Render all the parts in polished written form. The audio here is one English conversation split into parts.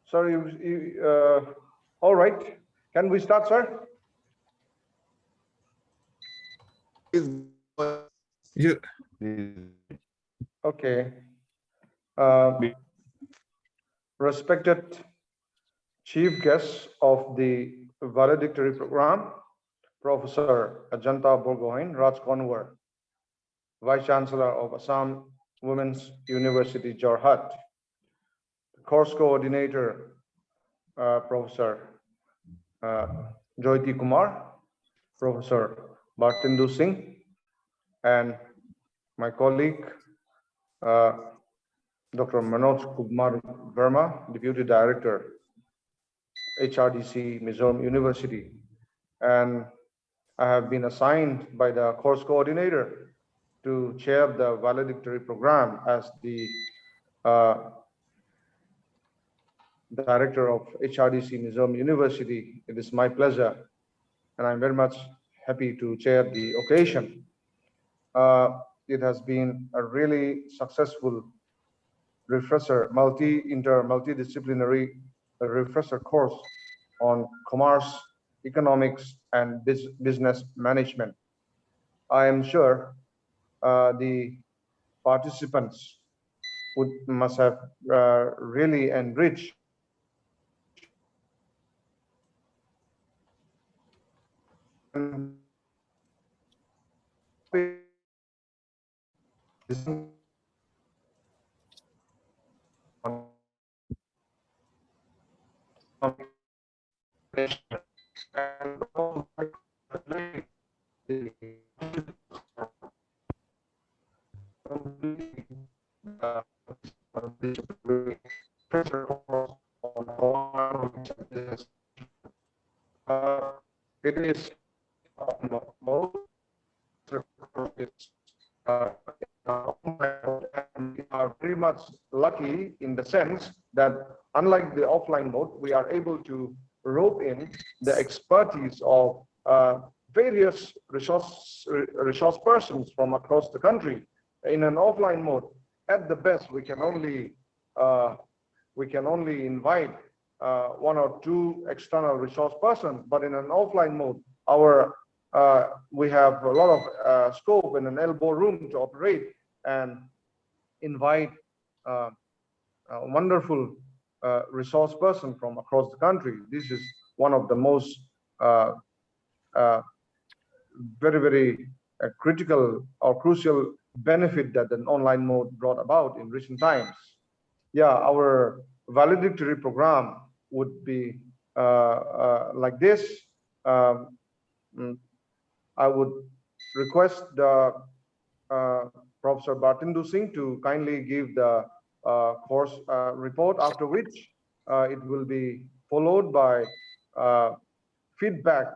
Sir, all right. Can we start, sir? You, Okay. Respected chief guests of the valedictory program, Professor Ajanta Borgohain, Rajkonwar, Vice Chancellor of Assam Women's University, Jorhat, course coordinator, Professor Jyoti Kumar, Professor Bartindu Singh, and my colleague, Dr. Manoj Kumar Verma, Deputy Director, HRDC, Mizoram University. And I have been assigned by the course coordinator to chair the valedictory program as the director of HRDC, Mizoram University. It is my pleasure, and I'm very much happy to chair the occasion. It has been a really successful refresher, multidisciplinary refresher course on commerce, economics, and business management. I am sure the participants must have really enriched it is and we are very much lucky in the sense that unlike the offline mode, we are able to rope in the expertise of various resource persons from across the country. In an offline mode, at the best, we can only invite one or two external resource persons, but in an offline mode, we have a lot of scope and an elbow room to operate and invite a wonderful resource person from across the country. This is one of the most very critical or crucial benefit that an online mode brought about in recent times. Yeah, our valedictory program would be like this. I would request the Professor Bartindu Singh to kindly give the course report, after which it will be followed by feedback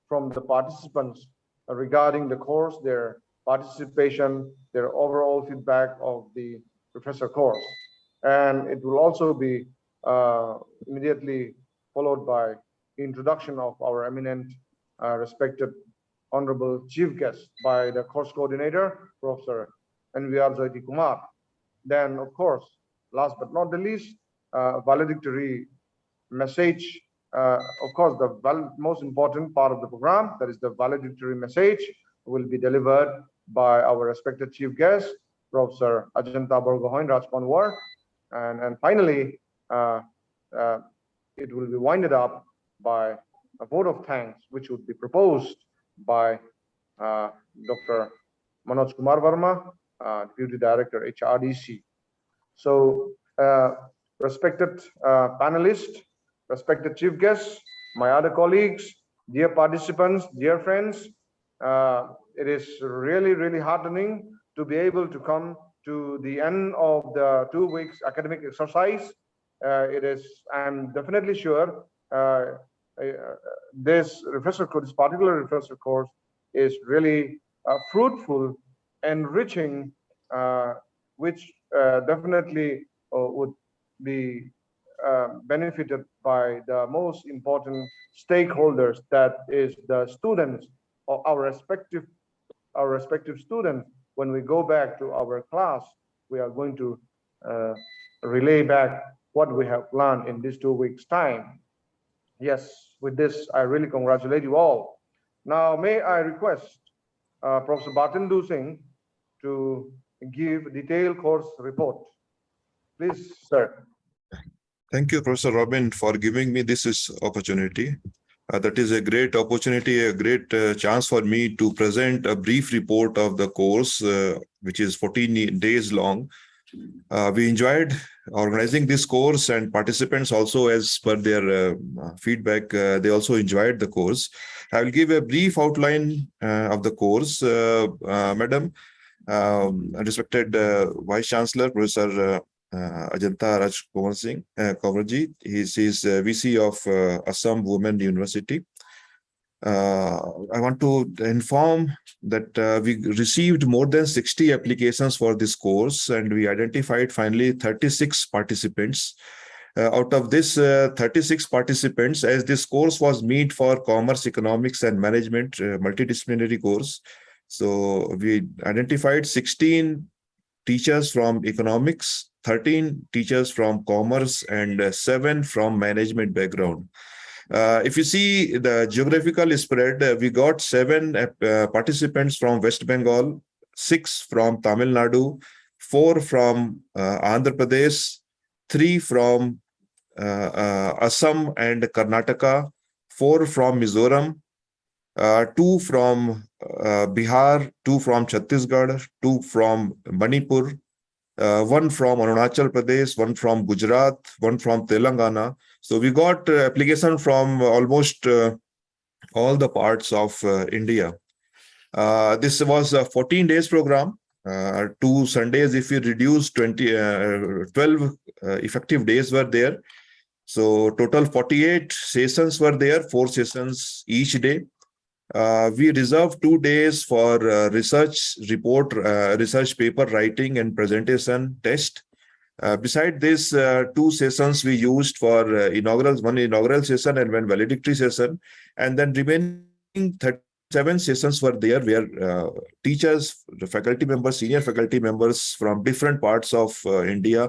from the participants regarding the course, their participation, their overall feedback of the professor course. And it will also be immediately followed by introduction of our eminent respected honorable chief guest by the course coordinator, Professor NVR Jyoti Kumar. Then, of course, last but not the least, valedictory message. Of course, the most important part of the program, that is the valedictory message, will be delivered by our respected chief guest, Professor Ajanta Borgohain, Rajkonwar. And finally, it will be winded up by a vote of thanks, which would be proposed by Dr. Manoj Kumar Verma, Deputy Director, HRDC. So, respected panelists, respected chief guests, my other colleagues, dear participants, dear friends, it is really heartening to be able to come to the end of the 2 weeks academic exercise. I'm definitely sure this particular refresher course is really fruitful, enriching, which definitely would be benefited by the most important stakeholders, that is the students or our respective students. When we go back to our class, we are going to relay back what we have learned in these 2 weeks' time. Yes, with this, I really congratulate you all. Now, may I request Professor Batindu Singh to give detailed course report. Please, sir. Thank you, Professor Robin, for giving me this opportunity. That is a great opportunity, a great chance for me to present a brief report of the course, which is 14 days long. We enjoyed organizing this course, and participants also, as per their feedback, they also enjoyed the course. I will give a brief outline of the course. Madam, respected Vice Chancellor, Professor Ajanta Rajkonwar, he is VC of Assam Women University. I want to inform that we received more than 60 applications for this course, and we identified finally 36 participants. Out of this 36 participants, as this course was meant for commerce, economics, and management, multidisciplinary course, so we identified 16 teachers from economics, 13 teachers from commerce, and 7 from management background. If you see the geographical spread, we got 7 participants from West Bengal, 6 from Tamil Nadu, 4 from Andhra Pradesh, 3 from Assam and Karnataka, 4 from Mizoram, 2 from Bihar, 2 from Chhattisgarh, 2 from Manipur, 1 from Arunachal Pradesh, 1 from Gujarat, 1 from Telangana. So we got application from almost all the parts of India. This was a 14 days program. 2 Sundays, if we reduce 12 effective days were there. So total 48 sessions were there, 4 sessions each day. We reserved 2 days for research report, research paper writing and presentation test. Beside this, 2 sessions we used for one inaugural session and one valedictory session, and then remaining 37 sessions were there where teachers, the faculty members, senior faculty members from different parts of India,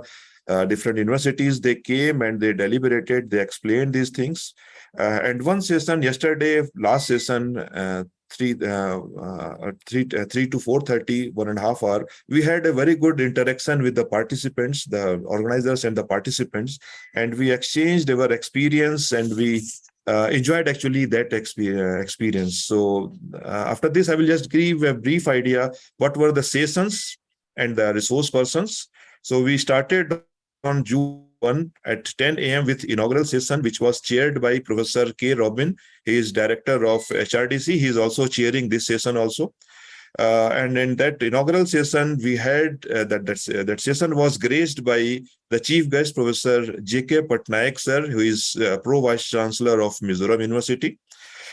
different universities, they came and they deliberated, they explained these things. And one session yesterday, last session, 3 to 4:30, 1.5 hours, we had a very good interaction with the participants, the organizers and the participants, and we exchanged our experience, and we enjoyed actually that experience. So after this, I will just give a brief idea what were the sessions and the resource persons. So we started on June 1 at 10 a.m. with inaugural session, which was chaired by Professor K. Robin. He is director of HRDC. He is also chairing this session also. And in that inaugural session, we had that session was graced by the chief guest, Professor J.K. Patnaik, sir, who is Pro Vice Chancellor of Mizoram University.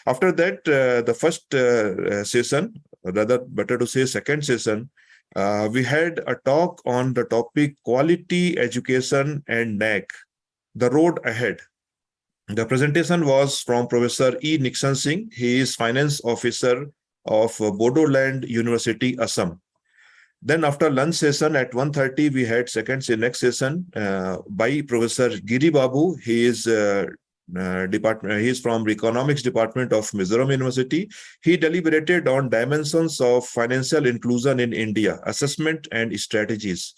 After that, the first session, rather better to say second session, we had a talk on the topic quality education and NAC, the road ahead. The presentation was from Professor E. Nixon Singh. He is finance officer of Borgohain University, Assam. Then after lunch session at 1:30, we had next session by Professor Giri Babu. He is he is from economics department of Mizoram University. He deliberated on dimensions of financial inclusion in India, assessment and strategies.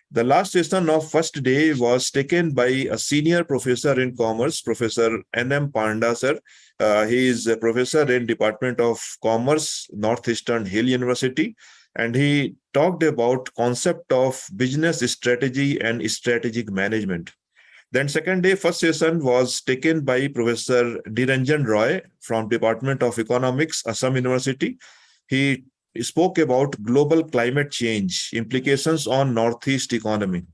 The last session of first day was taken by a senior professor in commerce, Professor N.M. Panda, sir. He is a professor in Department of Commerce, Northeastern Hill University, and he talked about concept of business strategy and strategic management. Then second day, first session was taken by Professor Niranjan Roy from Department of Economics, Assam University. He spoke about global climate change, implications on Northeast economy.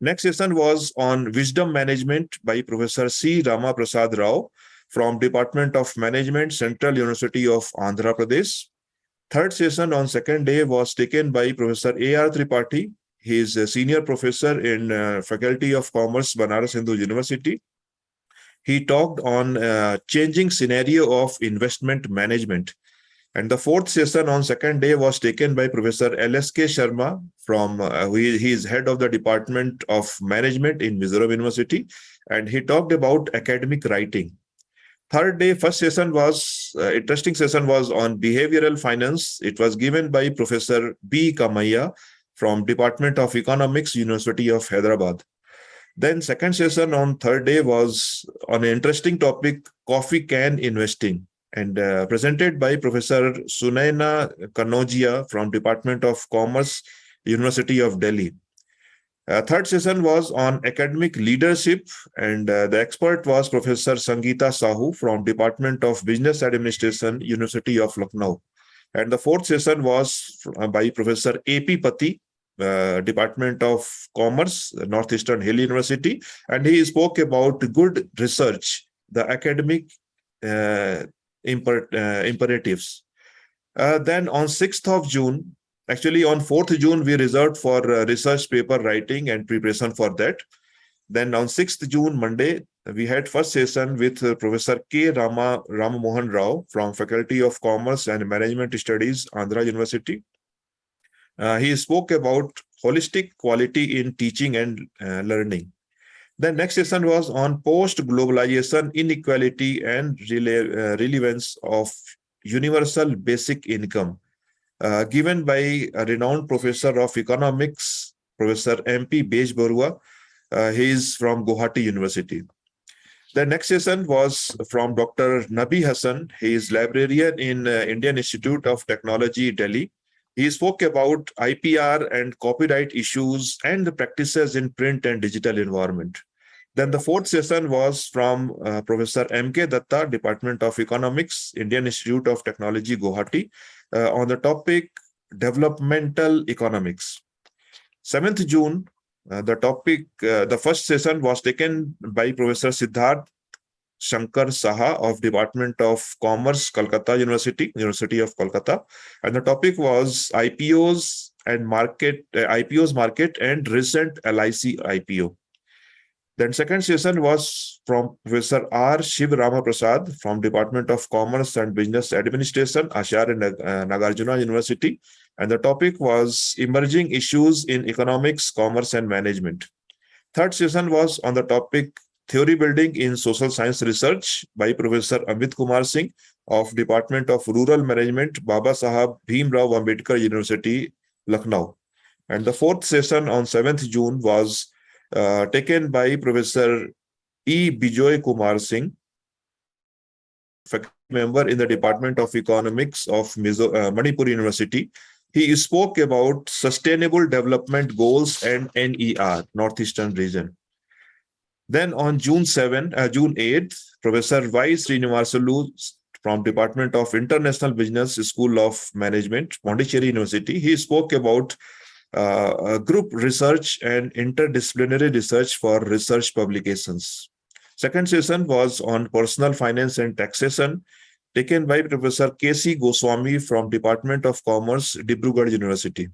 Next session was on wisdom management by Professor C. Rama Prasad Rao from Department of Management, Central University of Andhra Pradesh. Third session on second day was taken by Professor A.R. Tripathi. He is a senior professor in Faculty of Commerce, Banaras Hindu University. He talked on changing scenario of investment management. And the fourth session on second day was taken by Professor LSK Sharma from, he is head of the Department of Management in Mizoram University, and he talked about academic writing. Third day, first session was, interesting session was on behavioral finance. It was given by Professor B. Kamaya from Department of Economics, University of Hyderabad. Then second session on third day was on an interesting topic, coffee can investing, and presented by Professor Sunaina Kanojia from Department of Commerce, University of Delhi. Third session was on academic leadership, and the expert was Professor Sangeeta Sahu from Department of Business Administration, University of Lucknow. And the fourth session was by Professor A.P. Pati, Department of Commerce, Northeastern Hill University, and he spoke about good research, the academic imperatives. Then on 6th of June, actually on 4th June, we reserved for research paper writing and preparation for that. Then on 6th June, Monday, we had first session with Professor K. Ramamohan Rao from Faculty of Commerce and Management Studies, Andhra University. He spoke about holistic quality in teaching and learning. The next session was on post-globalization, inequality, and relevance of universal basic income, given by a renowned professor of economics, Professor M.P. Bej Barua. He is from Guwahati University. The next session was from Dr. Nabi Hassan. He is librarian in Indian Institute of Technology, Delhi. He spoke about IPR and copyright issues and the practices in print and digital environment. Then the fourth session was from Professor M.K. Datta, Department of Economics, Indian Institute of Technology, Guwahati, on the topic developmental economics. 7th June, the first session was taken by Professor Siddharth Shankar Saha of Department of Commerce, Kolkata University, University of Kolkata, and the topic was IPOs market and recent LIC IPO. Then second session was from Professor R. Shiv Rama Prasad from Department of Commerce and Business Administration, Ashar and Nagarjuna University, and the topic was emerging issues in economics, commerce, and management. Third session was on the topic theory building in social science research by Professor Amit Kumar Singh of Department of Rural Management, Baba Sahab Bhimrao Ambedkar University, Lucknow. And the fourth session on 7th June was taken by Professor E. Bijoy Kumar Singh, faculty member in the Department of Economics of Manipur University. He spoke about Sustainable Development Goals and NER, Northeastern Region. Then on June 8th, Professor Y. Srinivasalu from Department of International Business School of Management, Pondicherry University, he spoke about group research and interdisciplinary research for research publications. Second session was on personal finance and taxation, taken by Professor K.C. Goswami from Department of Commerce, Dibrugarh University.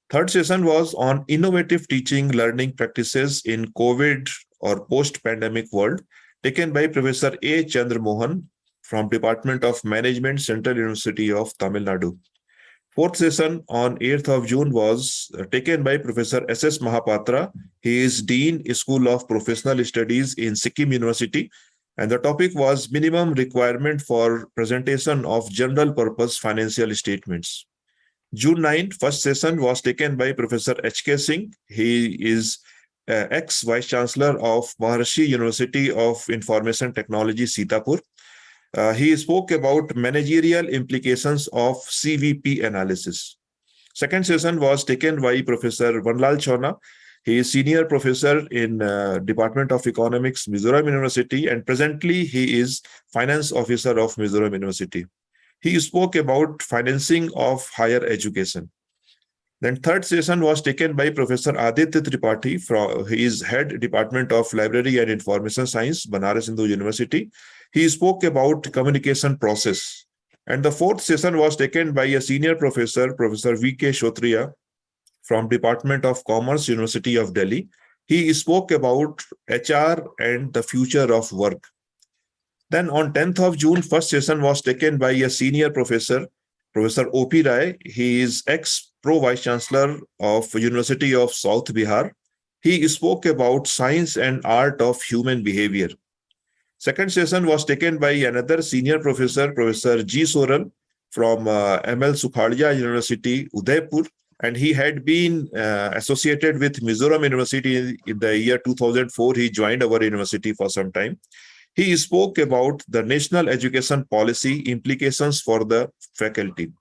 Third session was on innovative teaching learning practices in COVID or post-pandemic world, taken by Professor A. Chandra Mohan from Department of Management, Central University of Tamil Nadu. Fourth session on 8th of June was taken by Professor S.S. Mahapatra. He is Dean, School of Professional Studies in Sikkim University, and the topic was minimum requirement for presentation of general purpose financial statements. June 9th, first session was taken by Professor H.K. Singh. He is ex-Vice Chancellor of Maharshi University of Information Technology, Sitapur. He spoke about managerial implications of CVP analysis. Second session was taken by Professor Vanlal Chona. He is senior professor in Department of Economics, Mizoram University, and presently he is finance officer of Mizoram University. He spoke about financing of higher education. Then third session was taken by Professor Aditya Tripathi. He is head Department of Library and Information Science, Banaras Hindu University. He spoke about communication process. And the fourth session was taken by a senior professor, Professor V.K. Shotriya from Department of Commerce, University of Delhi. He spoke about HR and the future of work. Then on 10th of June, first session was taken by a senior professor, Professor O.P. Rai. He is ex-pro vice chancellor of University of South Bihar. He spoke about science and art of human behavior. Second session was taken by another senior professor, Professor G. Soral from ML Sukhadia University, Udaipur, and he had been associated with Mizoram University in the year 2004. He joined our university for some time. He spoke about the national education policy implications for the faculty.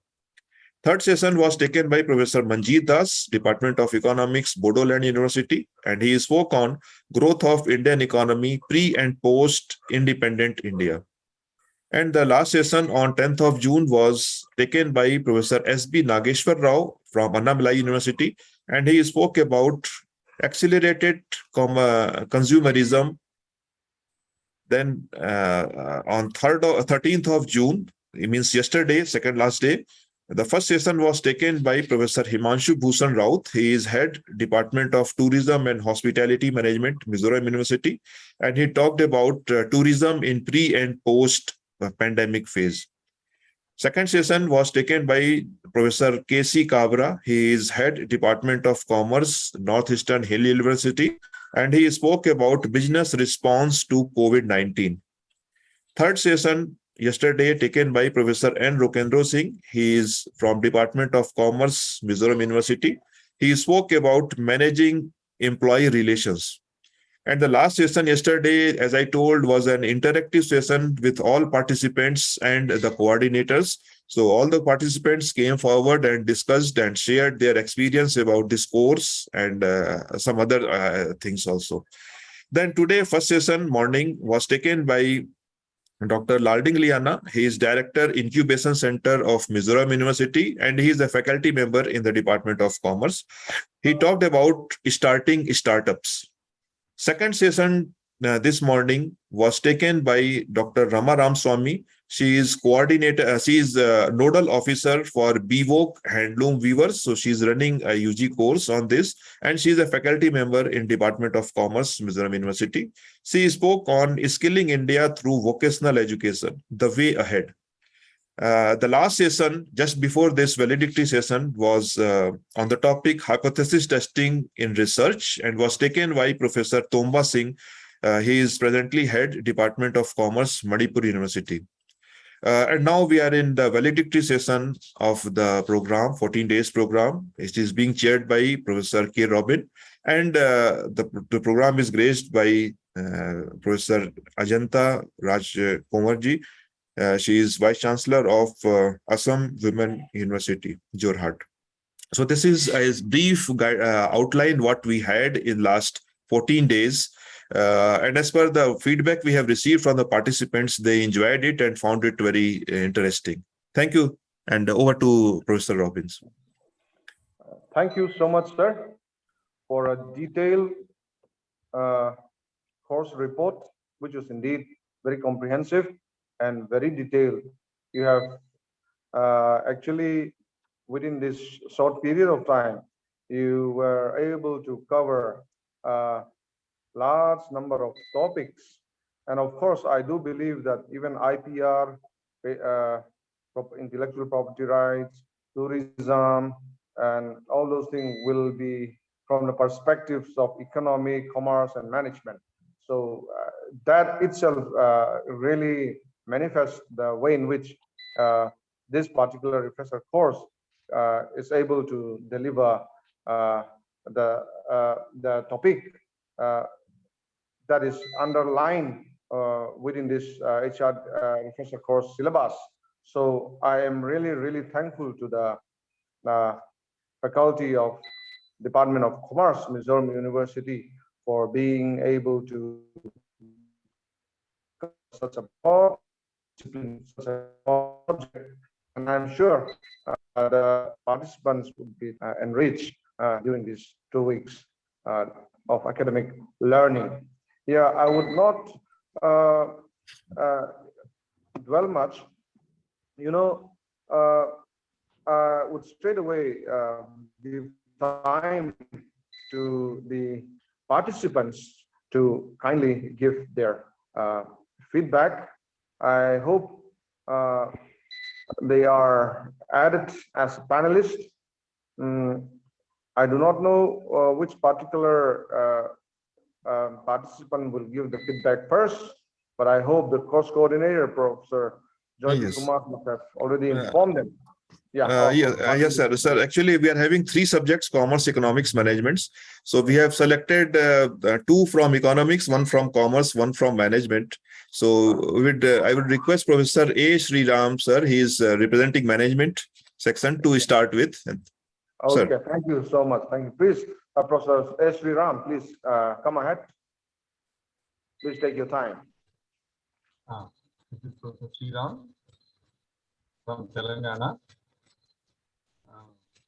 Third session was taken by Professor Manjeet Das, Department of Economics, Bodoland University, and he spoke on growth of Indian economy pre and post independent India. And the last session on 10th of June was taken by Professor S.B. Nageshwar Rao from Annamalai University, and he spoke about accelerated consumerism. Then on 13th of June, it means yesterday, second last day, the first session was taken by Professor Himanshu Bhushan Raut. He is head Department of Tourism and Hospitality Management, Mizoram University, and he talked about tourism in pre and post pandemic phase. Second session was taken by Professor K.C. Kabra. He is head Department of Commerce, Northeastern Hill University, and he spoke about business response to COVID-19. Third session yesterday taken by Professor N. Rokendro Singh. He is from Department of Commerce, Mizoram University. He spoke about managing employee relations. And the last session yesterday, as I told, was an interactive session with all participants and the coordinators. So all the participants came forward and discussed and shared their experience about this course and some other things also. Then today, first session morning was taken by Dr. Larding Liana. He is Director, Incubation Center of Mizoram University, and he is a faculty member in the Department of Commerce. He talked about starting startups. Second session this morning was taken by Dr. Rama Ramswamy. She is coordinator. She is nodal officer for BVOC Handloom Weavers. So she is running a UG course on this, and she is a faculty member in Department of Commerce, Mizoram University. She spoke on skilling India through vocational education, the way ahead. The last session, just before this valedictory session, was on the topic hypothesis testing in research and was taken by Professor Tomba Singh. He is presently head Department of Commerce, Manipur University. And now we are in the valedictory session of the program, 14 days program. It is being chaired by Professor K. Robin, and the program is graced by Professor Ajanta Rajkonwar. She is Vice Chancellor of Assam Women University, Jorhat. So this is a brief outline what we had in last 14 days. And as per the feedback we have received from the participants, they enjoyed it and found it very interesting. Thank you. And over to Professor Robbins. Thank you so much, sir, for a detailed course report, which was indeed very comprehensive and very detailed. You have actually, within this short period of time, you were able to cover a large number of topics. And of course, I do believe that even IPR, intellectual property rights, tourism, and all those things will be from the perspectives of economy, commerce, and management. So that itself really manifests the way in which this particular refresher course is able to deliver the topic that is underlined within this HR refresher course syllabus. So I am really, really thankful to the faculty of Department of Commerce, Mizoram University, for being able to such a broad discipline, such a project, and I'm sure the participants would be enriched during these 2 weeks of academic learning. Yeah, I would not dwell much. You know, I would straight away give time to the participants to kindly give their feedback I hope they are added as panelists. I do not know which particular participant will give the feedback first, but I hope the course coordinator, Professor Yes. Kumar, must have already informed them. Yeah. Yes, sir. Sir, actually, we are having three subjects: commerce, economics, management. So we have selected two from economics, one from commerce, one from management. So I would request Professor A. Sri Ram, sir. He is representing management section to start with. Sir. Okay, thank you so much. Thank you. Please, Professor S. Sri Ram, please come ahead. Please take your time. This is Professor Sri Ram from Telangana.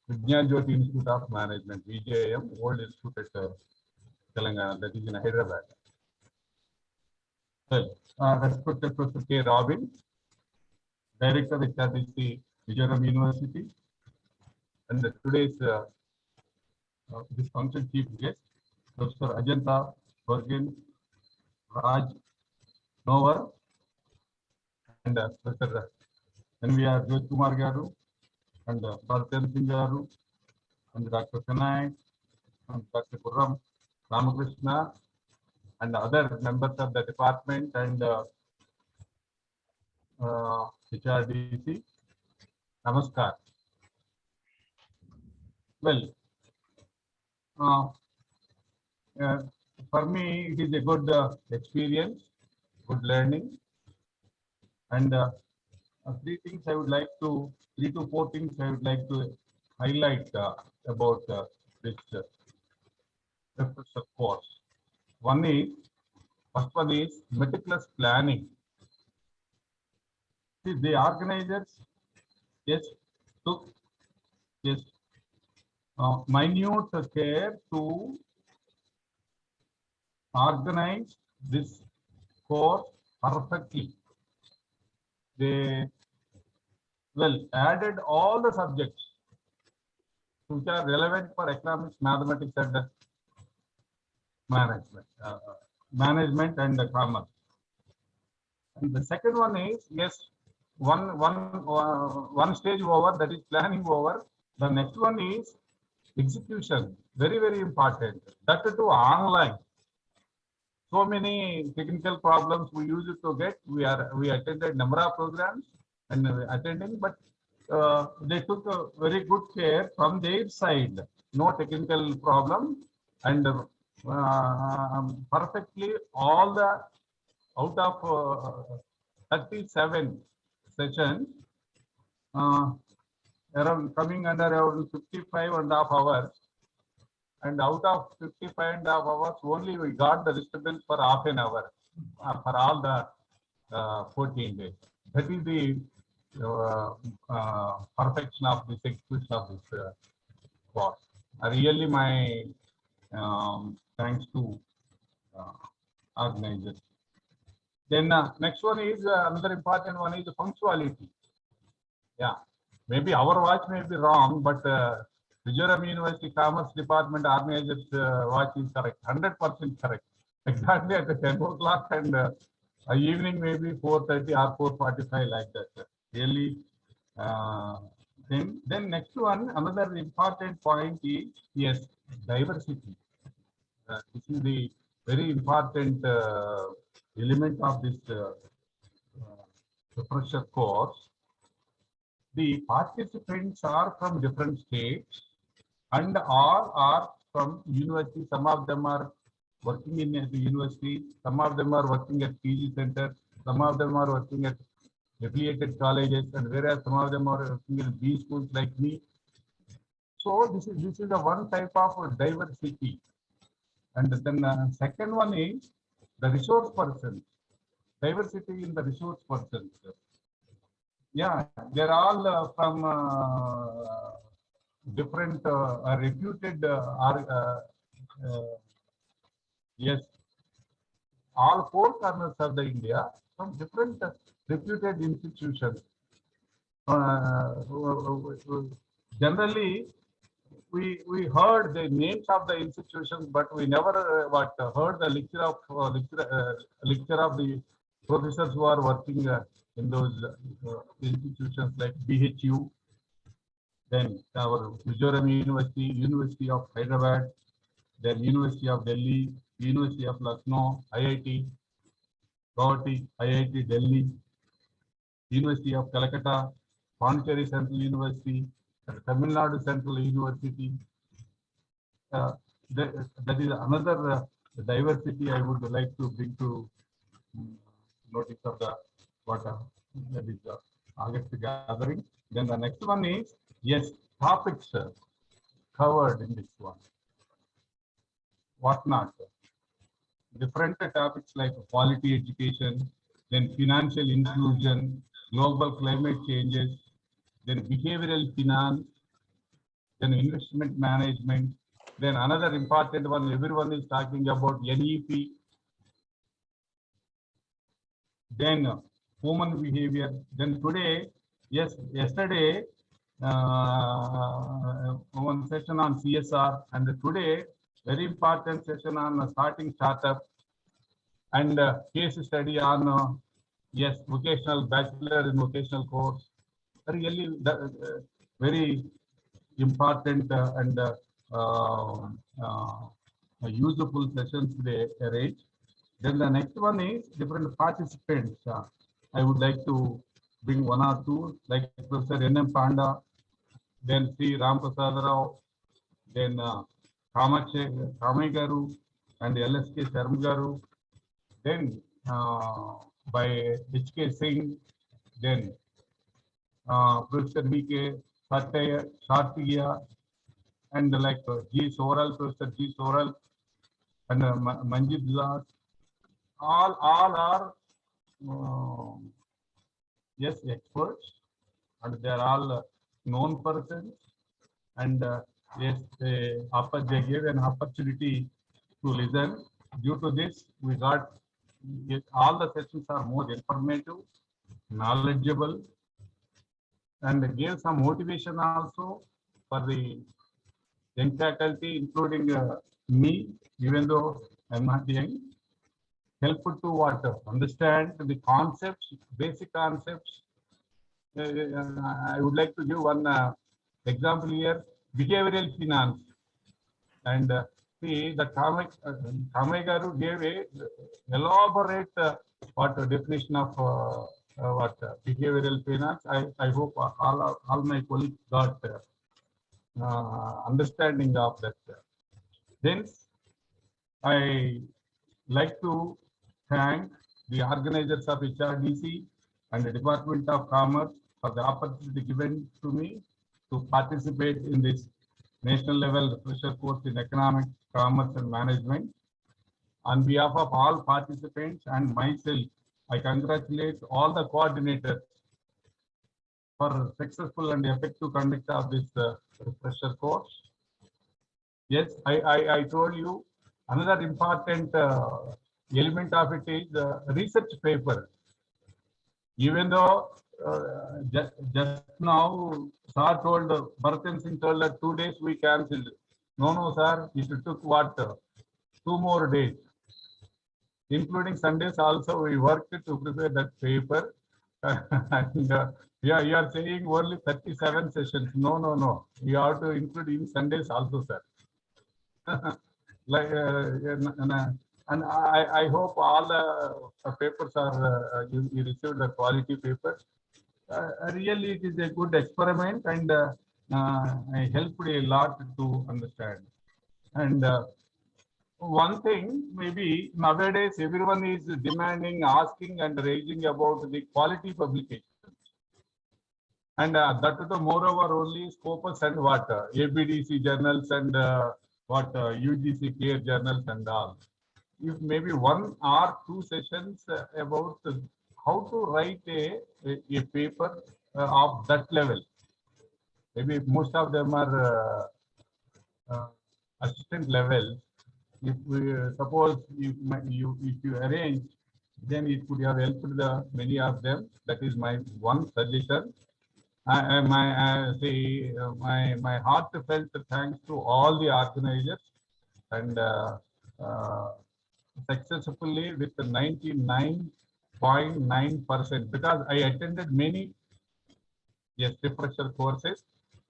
Vijnan Jyoti Institute of Management, VJM, Old Institute at Telangana, that is in Hyderabad. Well, respected Professor K. Robin, Director of HRDC, Mizoram University, and today's this function chief guest, Professor Ajanta, Borgohain, Rajkonwar, and Professor Rajkonwar Garu, and Valedictory Session, and Dr. Kanai, and Dr. Puram, Ramakrishna, and other members of the department and HRDC. Namaskar. Well, for me, it is a good experience, good learning, and three to four things I would like to highlight about this refresher course. First one is meticulous planning. See, the organizers took minute care to organize this course perfectly. They added all the subjects which are relevant for economics, mathematics, and management and commerce. And the second one is one stage over, that is planning over. The next one is execution, very, very important. That too online. So many technical problems we used to get. We attended number of programs and attending, but they took a very good care from their side. No technical problem, and perfectly all the out of 37 sessions, around coming under around 55.5 hours. And out of 55.5 hours, only we got the disturbance for half an hour for all the 14 days. That is the perfection of this execution of this course. Really, my thanks to organizers. Then next one is another important one is punctuality. Yeah, maybe our watch may be wrong, but Mizoram University Commerce Department organizers watch is correct, 100% correct. Exactly at the 10 o'clock and evening maybe 4:30 or 4:45 like that. Really. Then next one, another important point is diversity. This is the very important element of this refresher course. The participants are from different states and all are from university. Some of them are working in the university, some of them are working at PG center, some of them are working at affiliated colleges, and whereas some of them are working in B schools like me. So this is the one type of diversity. And then second one is the resource persons. Diversity in the resource persons. Yeah, they're all from different reputed yes, all four corners of the India from different reputed institutions. Generally, we heard the names of the institutions, but we never heard the lecture of the professors who are working in those institutions like BHU, then our Mizoram University, University of Hyderabad, then University of Delhi, University of Lucknow, IIT, Guwahati, IIT Delhi, University of Calcutta, Pondicherry Central University, Tamil Nadu Central University. That is another diversity I would like to bring to notice of the what that is August gathering. Then the next one is, yes, topics covered in this one. What not? Different topics like quality education, then financial inclusion, global climate changes, then behavioral finance, then investment management, then another important one everyone is talking about, NEP, then human behavior. Then today, yes, yesterday, one session on CSR, and today, very important session on starting startup, and case study on, yes, vocational, bachelor in vocational course. Really, very important and useful sessions they arrange. Then the next one is different participants. I would like to bring one or two, like Professor N.M. Panda, then Sri Ram Prasad Rao, then Kamai Garu, and LSK Sharma Garu, then by H.K. Singh, then Professor V.K. Shartiya, and like G. Soral, Professor G. Soral, and Manjit Zaz. All are yes, experts, and they are all known persons, and yes, they gave an opportunity to listen. Due to this, we got, yes, all the sessions are more informative, knowledgeable, and gave some motivation also for the young faculty, including me, even though I'm not young. Helpful to what? Understand the concepts, basic concepts. I would like to give one example here, behavioral finance. And see, the Kamai Garu gave a elaborate what definition of what behavioral finance. I hope all my colleagues got understanding of that. Then I like to thank the organizers of HRDC and the Department of Commerce for the opportunity given to me to participate in this national level refresher course in economics, commerce, and management. On behalf of all participants and myself, I congratulate all the coordinators for successful and effective conduct of this refresher course. Yes, I told you another important element of it is research paper. Even though just now sir told, Bharatan Singh told that 2 days we cancelled. No, sir, it took what? 2 more days. Including Sundays also, we worked to prepare that paper. And yeah, you are saying only 37 sessions. No. You have to include in Sundays also, sir. Like, and I hope all the papers are you received the quality papers. Really, it is a good experiment, and I helped a lot to understand. And one thing, maybe nowadays everyone is demanding, asking, and raising about the quality publication. And that is the moreover only Scopus and what ABDC journals and what UGC care journals and all. If maybe 1 or 2 sessions about how to write a paper of that level. Maybe most of them are assistant level. If we suppose if you arrange, then it could have helped the many of them. That is my one suggestion. My heartfelt thanks to all the organizers, and successfully with the 99 0.9% because I attended many refresher courses,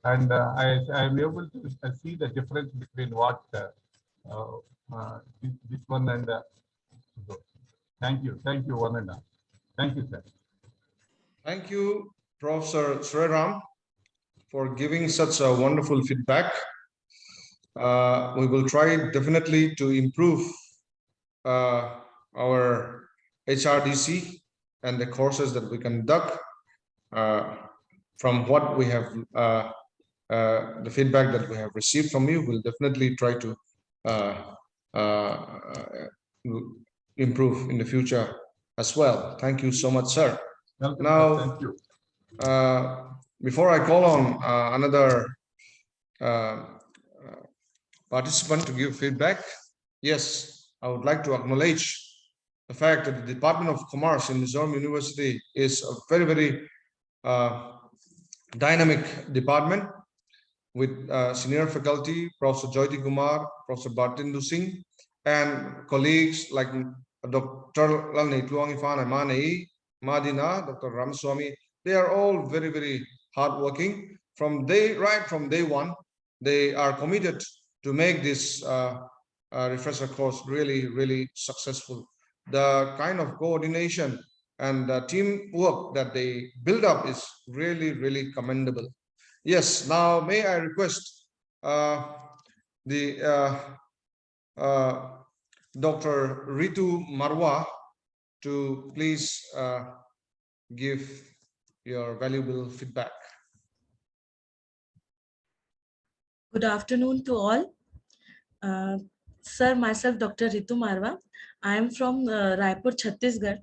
and I am able to see the difference between what this one and thank you, one and all. Thank you, sir. Thank you, Professor Sriram, for giving such a wonderful feedback. We will try definitely to improve our HRDC and the courses that we conduct from what we have, the feedback that we have received from you. We'll definitely try to improve in the future as well. Thank you so much, sir. Welcome, now, sir. Thank you. Before I call on another participant to give feedback, yes, I would like to acknowledge the fact that the Department of Commerce in Mizoram University is a very, very dynamic department with senior faculty, Professor Jyoti Kumar, Professor Bhartindu Singh, and colleagues like Dr. Lalni Tuangifan Amanei, Madina, Dr. Ramaswamy. They are all very, very hardworking. Right from day one, they are committed to make this refresher course really, really successful. The kind of coordination and the teamwork that they build up is really, really commendable. Yes, now may I request Dr. Ritu Marwa to please give your valuable feedback. Good afternoon to all. Sir, myself Dr. Ritu Marwa. I am from Raipur Chhattisgarh.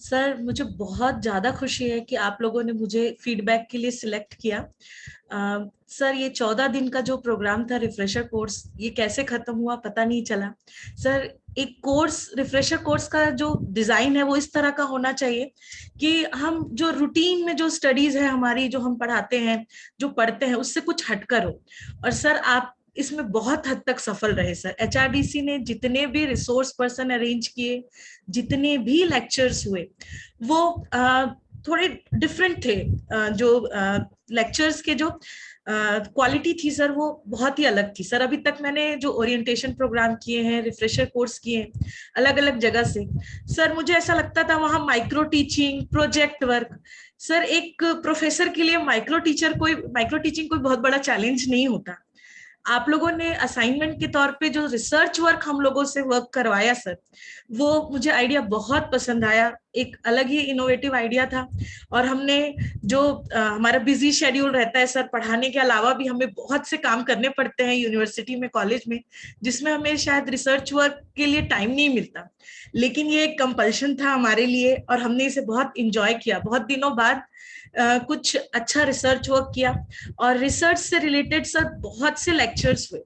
Sir, मुझे बहुत ज़्यादा खुशी है कि आप लोगों ने मुझे फीडबैक के लिए सिलेक्ट किया. सर, ये 14 दिन का जो प्रोग्राम था रिफ्रेशर कोर्स, ये कैसे खत्म हुआ पता नहीं चला. सर, एक कोर्स, रिफ्रेशर कोर्स का जो डिजाइन है वो इस तरह का होना चाहिए कि हम जो रूटीन में जो स्टडीज है हमारी, जो हम पढ़ाते हैं, जो पढ़ते हैं, उससे कुछ हटकर हो. और सर, आप इसमें बहुत हद तक सफल रहे. सर, एचआरडीसी ने जितने भी रिसोर्स पर्सन अरेंज किए, जितने भी लेक्चर्स हुए, वो थोड़े डिफरेंट थे. जो लेक्चर्स के जो क्वालिटी थी सर, वो बहुत ही अलग थी. सर, अभी तक मैंने जो ओरिएंटेशन प्रोग्राम किए हैं, रिफ्रेशर कोर्स किए हैं अलग अलग जगह से, सर मुझे ऐसा लगता था वहां micro teaching, project work. Sir, एक प्रोफेसर के लिए माइक्रो टीचिंग कोई बहुत बड़ा चैलेंज नहीं होता. आप लोगों ने असाइनमेंट के तौर पे जो रिसर्च वर्क हम लोगों से वर्क करवाया सर, वो मुझे आइडिया बहुत पसंद आया. एक अलग ही इनोवेटिव आइडिया था. और हमने जो हमारा बिजी शेड्यूल रहता है सर, पढ़ाने के अलावा भी हमें बहुत से काम करने पड़ते हैं यूनिवर्सिटी में, कॉलेज में, जिसमें हमें शायद रिसर्च वर्क के लिए टाइम नहीं मिलता. लेकिन ये एक कंपल्शन था हमारे लिए और हमने इसे बहुत इंजॉय किया. बहुत दिनों बाद कुछ अच्छा रिसर्च वर्क किया और रिसर्च से रिलेटेड सर बहुत से लेक्चर्स हुए.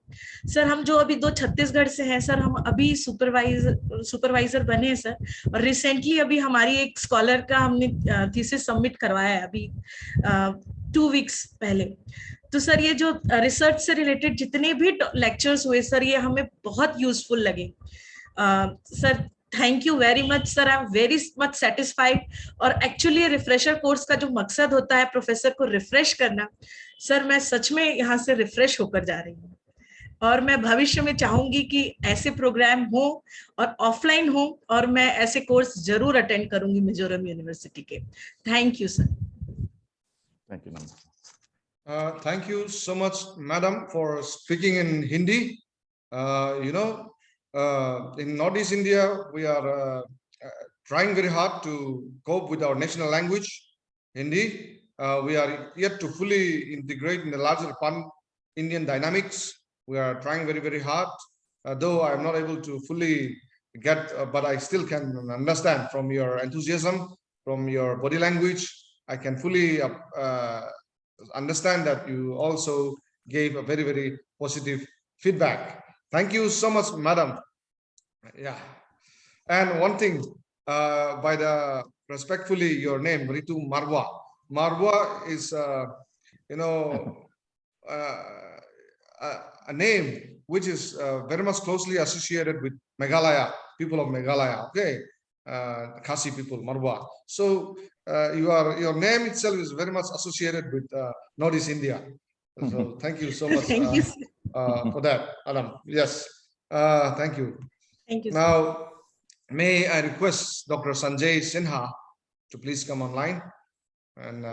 सर, हम जो अभी 2 छत्तीसगढ़ से हैं सर, हम अभी सुपरवाइजर बने हैं सर. और रिसेंटली अभी हमारी एक स्कॉलर का हमने थीसिस सबमिट करवाया है अभी 2 वीक्स पहले. तो सर, ये जो रिसर्च से रिलेटेड जितने भी लेक्चर्स हुए सर, ये हमें बहुत यूजफुल लगे. Sir, thank you very much sir. I am very much satisfied. और एक्चुअली रिफ्रेशर कोर्स का जो मकसद होता है प्रोफेसर को रिफ्रेश करना, सर मैं सच में यहाँ से रिफ्रेश होकर जा रही हूँ. और मैं भविष्य में चाहूंगी कि ऐसे प्रोग्राम हो और ऑफलाइन हो, और मैं ऐसे कोर्स जरूर अटेंड करूंगी मिजोरम यूनिवर्सिटी के. Thank you sir. Thank you, ma'am. Thank you so much, madam, for speaking in Hindi. In Northeast India, we are trying very hard to cope with our national language, Hindi. We are yet to fully integrate in the larger pan-Indian dynamics. We are trying very, very hard, though I am not able to fully get, but I still can understand from your enthusiasm, from your body language. I can fully understand that you also gave a very, very positive feedback. Thank you so much, madam. Yeah. And one thing, by the respectfully, your name, Ritu Marwa. Marwa is, a name which is very much closely associated with Meghalaya, people of Meghalaya. Okay. Khasi people, Marwa. So your name itself is very much associated with Northeast India. So thank you so much Thank you. for that, Alam. Yes, thank you. Thank you. Now, may I request Dr. Sanjay Sinha to please come online and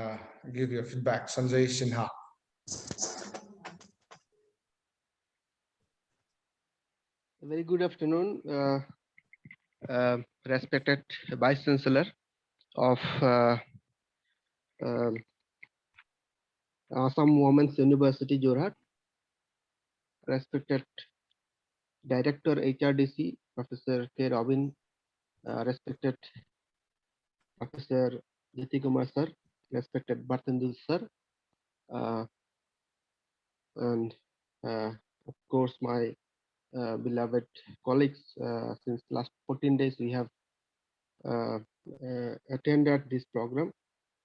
give your feedback. Sanjay Sinha. Very good afternoon, respected Vice Chancellor of Assam Women's University, Jorhat, respected Director HRDC, Professor K. Robin, respected Professor Jyoti Kumar sir, respected Bhartendu sir, and of course my beloved colleagues. Since last 14 days we have attended this program.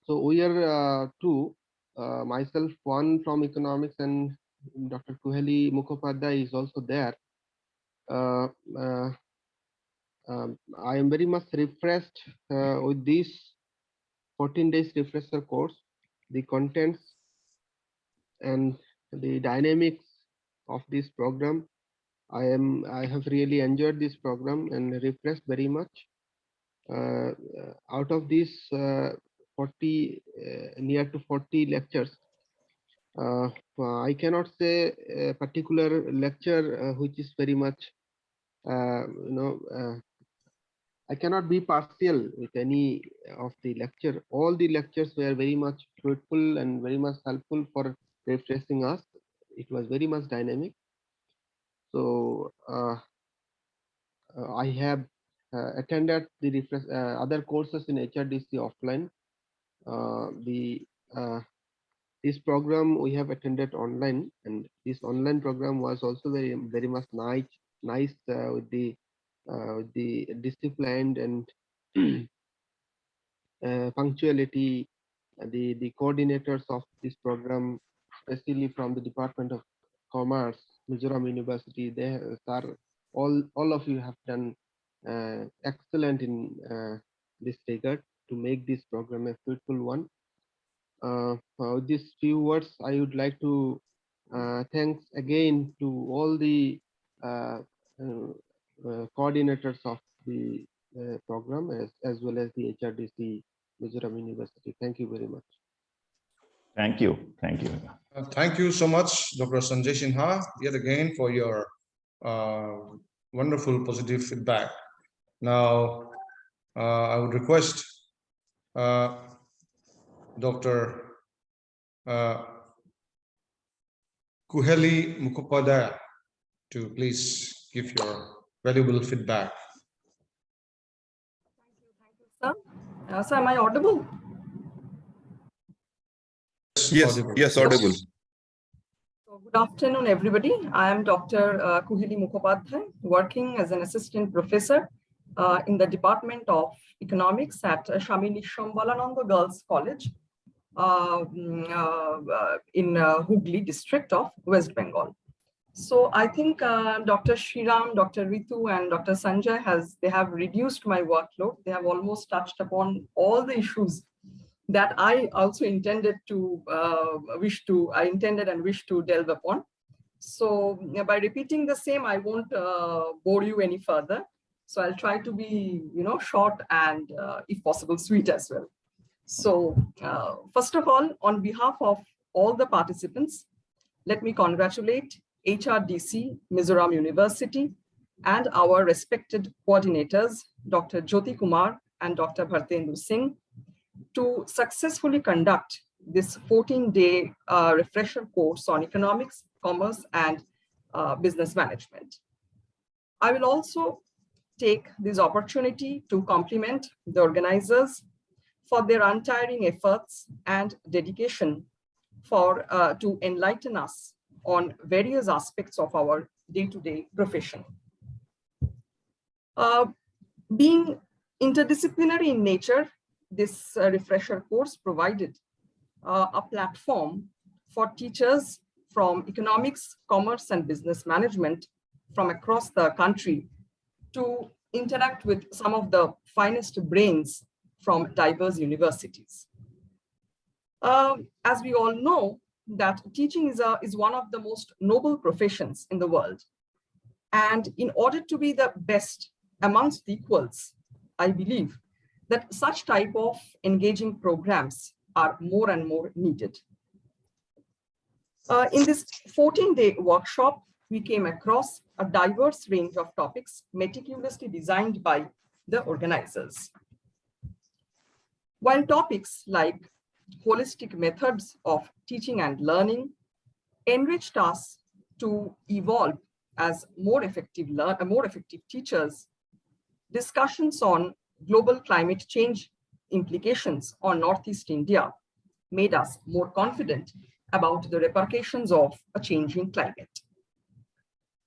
So we are two, myself, one from economics, and Dr. Kuheli Mukhopadhyay is also there. I am very much refreshed with this 14 days refresher course. The contents and the dynamics of this program. I have really enjoyed this program and refreshed very much. Out of these 40, near to 40 lectures, I cannot say a particular lecture which is very much, I cannot be partial with any of the lecture. All the lectures were very much fruitful and very much helpful for refreshing us. It was very much dynamic. So I have attended the other courses in HRDC offline. This program we have attended online, and this online program was also very much nice with the disciplined and punctuality. The coordinators of this program, especially from the Department of Commerce, Mizoram University, they are all of you have done excellent in this regard to make this program a fruitful one. With these few words, I would like to thanks again to all the coordinators of the program as well as the HRDC Mizoram University. Thank you very much. Thank you. Thank you. Thank you so much, Dr. Sanjay Sinha, yet again for your wonderful positive feedback. Now, I would request Dr. Kuheli Mukhopadhyay to please give your valuable feedback. Thank you, sir. Sir, am I audible? Yes, yes, audible. So, good afternoon, everybody. I am Dr. Kuheli Mukhopadhyay, working as an assistant professor in the Department of Economics at Swami Nishambhalananda Girls College in Hooghly district of West Bengal. So I think Dr. Shriram, Dr. Ritu, and Dr. Sanjay have reduced my workload. They have almost touched upon all the issues that I also intended and wish to delve upon. So by repeating the same, I won't bore you any further. So I'll try to be, short and if possible, sweet as well. So first of all, on behalf of all the participants, let me congratulate HRDC, Mizoram University, and our respected coordinators, Dr. Jyoti Kumar and Dr. Bhartendu Singh, to successfully conduct this 14-day refresher course on economics, commerce, and business management. I will also take this opportunity to compliment the organizers for their untiring efforts and dedication to enlighten us on various aspects of our day-to-day profession. Being interdisciplinary in nature, this refresher course provided a platform for teachers from economics, commerce, and business management from across the country to interact with some of the finest brains from diverse universities. As we all know, that teaching is one of the most noble professions in the world. And in order to be the best amongst equals, I believe that such type of engaging programs are more and more needed. In this 14-day workshop, we came across a diverse range of topics meticulously designed by the organizers. While topics like holistic methods of teaching and learning enriched us to evolve as more effective teachers, discussions on global climate change implications on Northeast India made us more confident about the repercussions of a changing climate.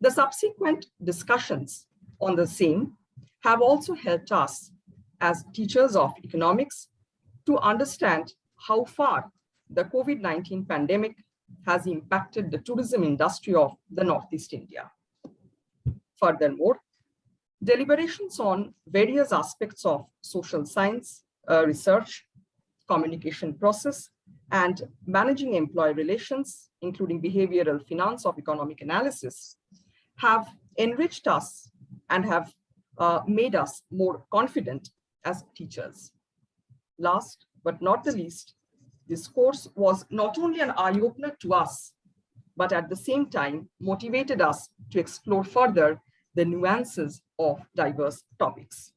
The subsequent discussions on the same have also helped us as teachers of economics to understand how far the COVID-19 pandemic has impacted the tourism industry of the Northeast India. Furthermore, deliberations on various aspects of social science, research, communication process, and managing employee relations, including behavioral finance of economic analysis, have enriched us and have made us more confident as teachers. Last but not the least, this course was not only an eye-opener to us, but at the same time motivated us to explore further the nuances of diverse topics.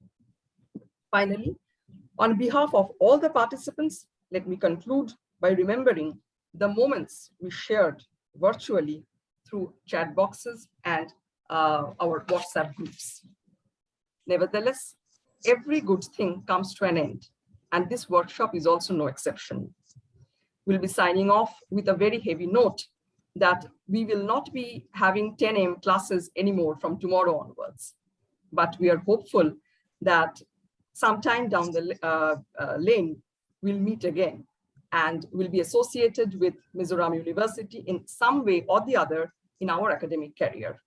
Finally, on behalf of all the participants, let me conclude by remembering the moments we shared virtually through chat boxes and our WhatsApp groups. Nevertheless, every good thing comes to an end, and this workshop is also no exception. We'll be signing off with a very heavy note that we will not be having 10 a.m. classes anymore from tomorrow onwards, but we are hopeful that sometime down the lane, we'll meet again and will be associated with Mizoram University in some way or the other in our academic career.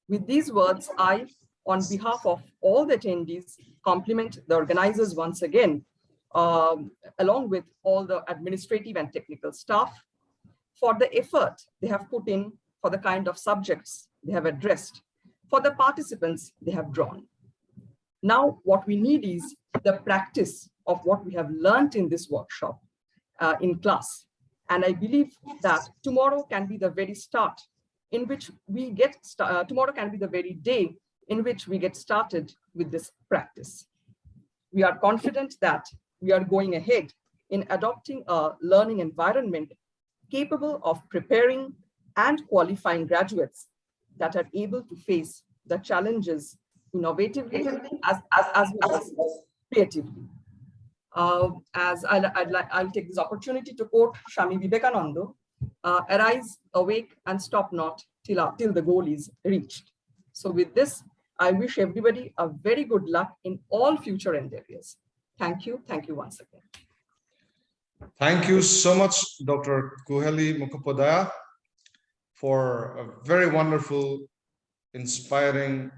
With these words, I, on behalf of all the attendees, compliment the organizers once again, along with all the administrative and technical staff, for the effort they have put in, for the kind of subjects they have addressed, for the participants they have drawn. Now, what we need is the practice of what we have learned in this workshop in class. And I believe that tomorrow can be the very start in which we get, tomorrow can be the very day in which we get started with this practice. We are confident that we are going ahead in adopting a learning environment capable of preparing and qualifying graduates that are able to face the challenges innovatively as well as creatively. I'll take this opportunity to quote Swami Vivekananda, arise, awake, and stop not till the goal is reached. So with this, I wish everybody a very good luck in all future endeavors. Thank you once again. Thank you so much, Dr. Kuheli Mukhopadhyay, for a very wonderful, inspiring,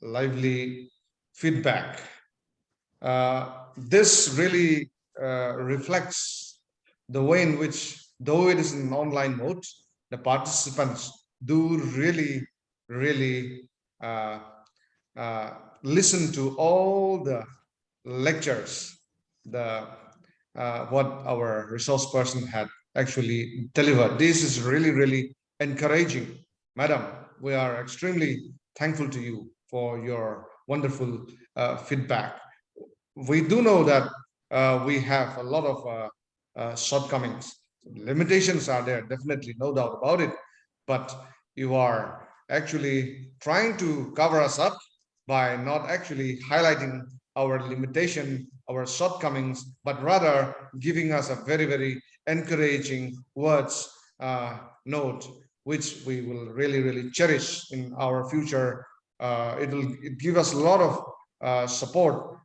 lively feedback. This really reflects the way in which, though it is in an online mode, the participants do really listen to all the lectures, what our resource person had actually delivered. This is really encouraging. Madam, we are extremely thankful to you for your wonderful feedback. We do know that we have a lot of shortcomings. Limitations are there, definitely, no doubt about it. But you are actually trying to cover us up by not actually highlighting our limitation, our shortcomings, but rather giving us a very encouraging words note, which we will really cherish in our future. It will give us a lot of support,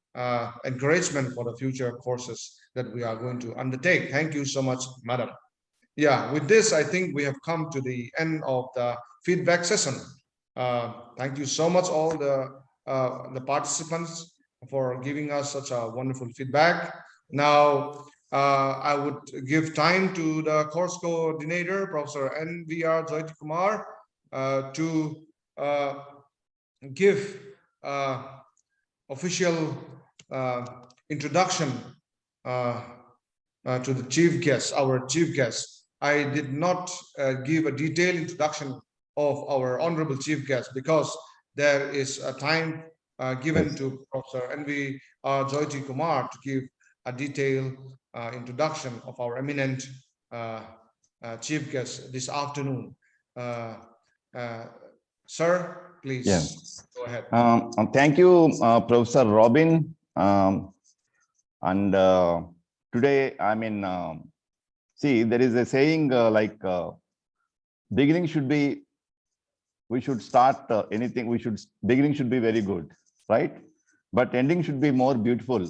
encouragement for the future courses that we are going to undertake. Thank you so much, madam. Yeah, with this, I think we have come to the end of the feedback session. Thank you so much, all the participants, for giving us such a wonderful feedback. Now, I would give time to the course coordinator, Professor N.V.R. Jyoti Kumar, to give official introduction to the chief guest, our chief guest. I did not give a detailed introduction of our honorable chief guest because there is a time given Yes. to Professor N.V. Jyoti Kumar to give a detailed introduction of our eminent chief guest this afternoon. Sir, Yeah. please go ahead. Thank you, Professor Robin. And today, I mean, see, there is a saying beginning should be, we should start anything, beginning should be very good, right? But ending should be more beautiful.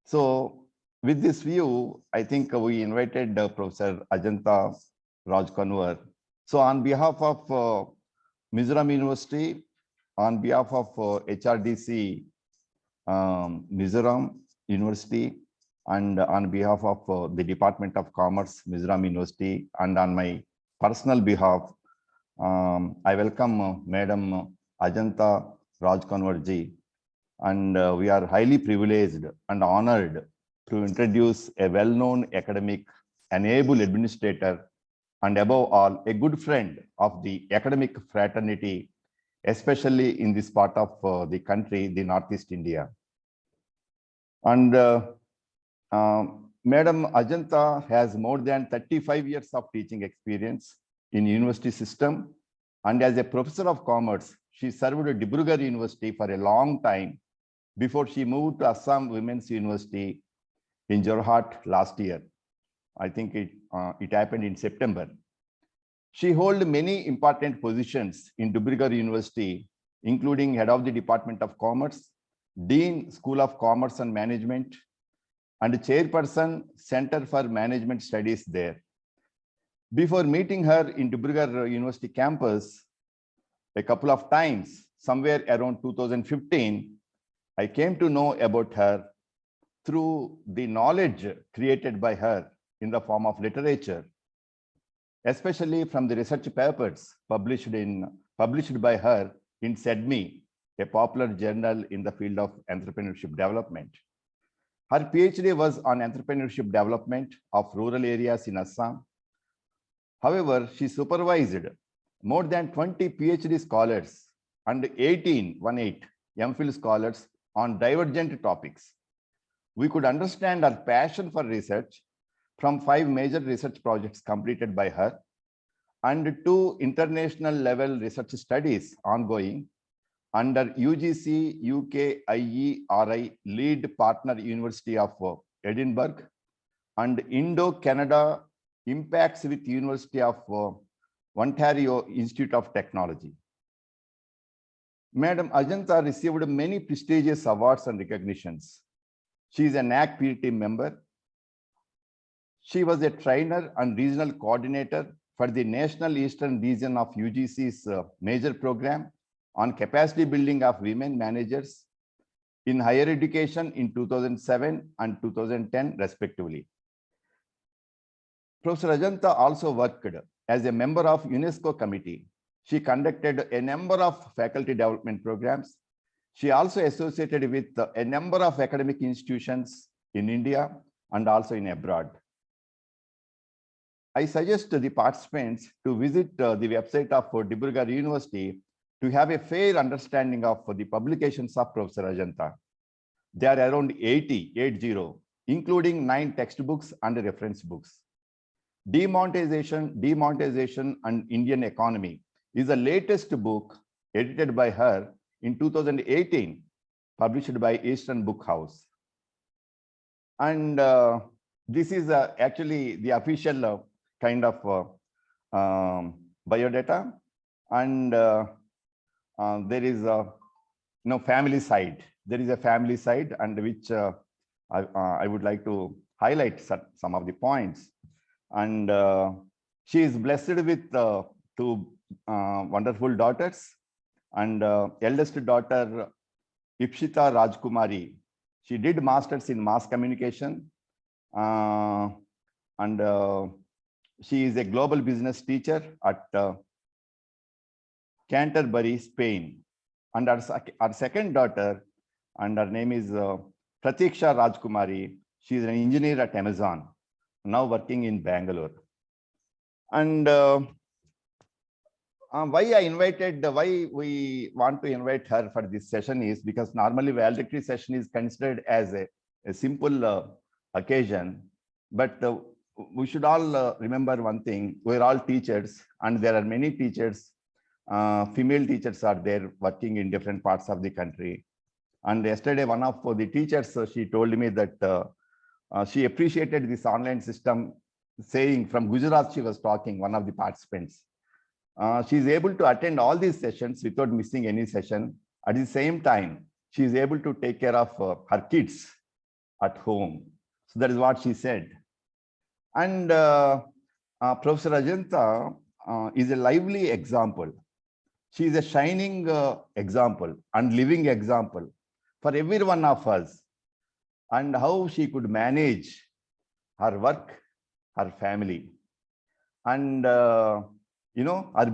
So with this view, I think we invited Professor Ajanta Rajkonwar. So on behalf of Mizoram University, on behalf of HRDC Mizoram University, and on behalf of the Department of Commerce, Mizoram University, and on my personal behalf, I welcome Madam Ajanta Rajkonwar ji, and we are highly privileged and honored to introduce a well-known academic, an able administrator, and above all, a good friend of the academic fraternity, especially in this part of the country, the Northeast India. And Madam Ajanta has more than 35 years of teaching experience in university system. And as a professor of commerce, she served at Dibrugarh University for a long time before she moved to Assam Women's University in Jorhat last year. I think it happened in September. She held many important positions in Dibrugarh University, including head of the Department of Commerce, Dean, School of Commerce and Management, and chairperson, Center for Management Studies there. Before meeting her in Dibrugarh University campus a couple of times, somewhere around 2015, I came to know about her through the knowledge created by her in the form of literature, especially from the research papers published by her in SEDME, a popular journal in the field of entrepreneurship development. Her PhD was on entrepreneurship development of rural areas in Assam. However, she supervised more than 20 PhD scholars and 18 MPhil scholars on divergent topics. We could understand her passion for research from 5 major research projects completed by her and 2 international level research studies ongoing under UGC UK IERI lead partner University of Edinburgh and Indo-Canada impacts with University of Ontario Institute of Technology. Madam Ajanta received many prestigious awards and recognitions. She is an NAAC peer team member. She was a trainer and regional coordinator for the National Eastern Region of UGC's major program on capacity building of women managers in higher education in 2007 and 2010, respectively. Professor Ajanta also worked as a member of UNESCO committee. She conducted a number of faculty development programs. She also associated with a number of academic institutions in India and also in abroad. I suggest the participants to visit the website of Dibrugarh University to have a fair understanding of the publications of Professor Ajanta. They are around 80, including 9 textbooks and reference books. Demonetization and Indian Economy is the latest book edited by her in 2018, published by Eastern Book House. And this is actually the official kind of biodata. And there is a family side. There is a family side, and which I would like to highlight some of the points. And she is blessed with 2 wonderful daughters, And eldest daughter, Ipshita Rajkumari, she did masters in mass communication. And she is a global business teacher at Canterbury, Spain. And our second daughter, and her name is Pratiksha Rajkumari. She is an engineer at Amazon, now working in Bangalore. And why we want to invite her for this session is because normally valedictory session is considered as a simple occasion, but we should all remember one thing: we're all teachers, and there are many teachers, female teachers are there working in different parts of the country. And yesterday, one of the teachers, she told me that she appreciated this online system, saying from Gujarat, she was talking, one of the participants. She is able to attend all these sessions without missing any session. At the same time, she is able to take care of her kids at home. So that is what she said. And Professor Ajanta is a lively example. She is a shining example and living example for every one of us, and how she could manage her work, her family. And her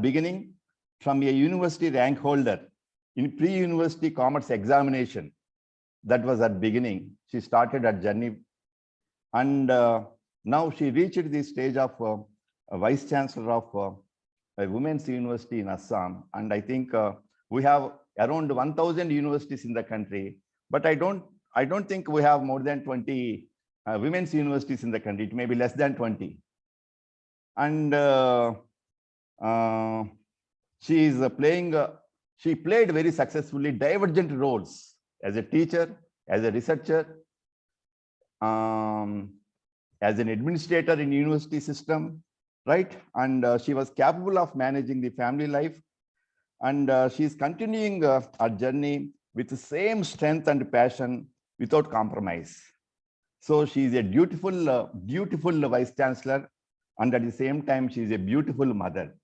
beginning from a university rank holder in pre-university commerce examination. That was her beginning. She started her journey, and now she reached the stage of a vice chancellor of a women's university in Assam. And I think we have around 1,000 universities in the country, but I don't think we have more than 20 women's universities in the country. It may be less than 20. And she is she played very successfully divergent roles as a teacher, as a researcher, as an administrator in university system, right? And she was capable of managing the family life. And she is continuing her journey with the same strength and passion without compromise. So she is a beautiful, beautiful vice chancellor. And at the same time, she is a beautiful mother.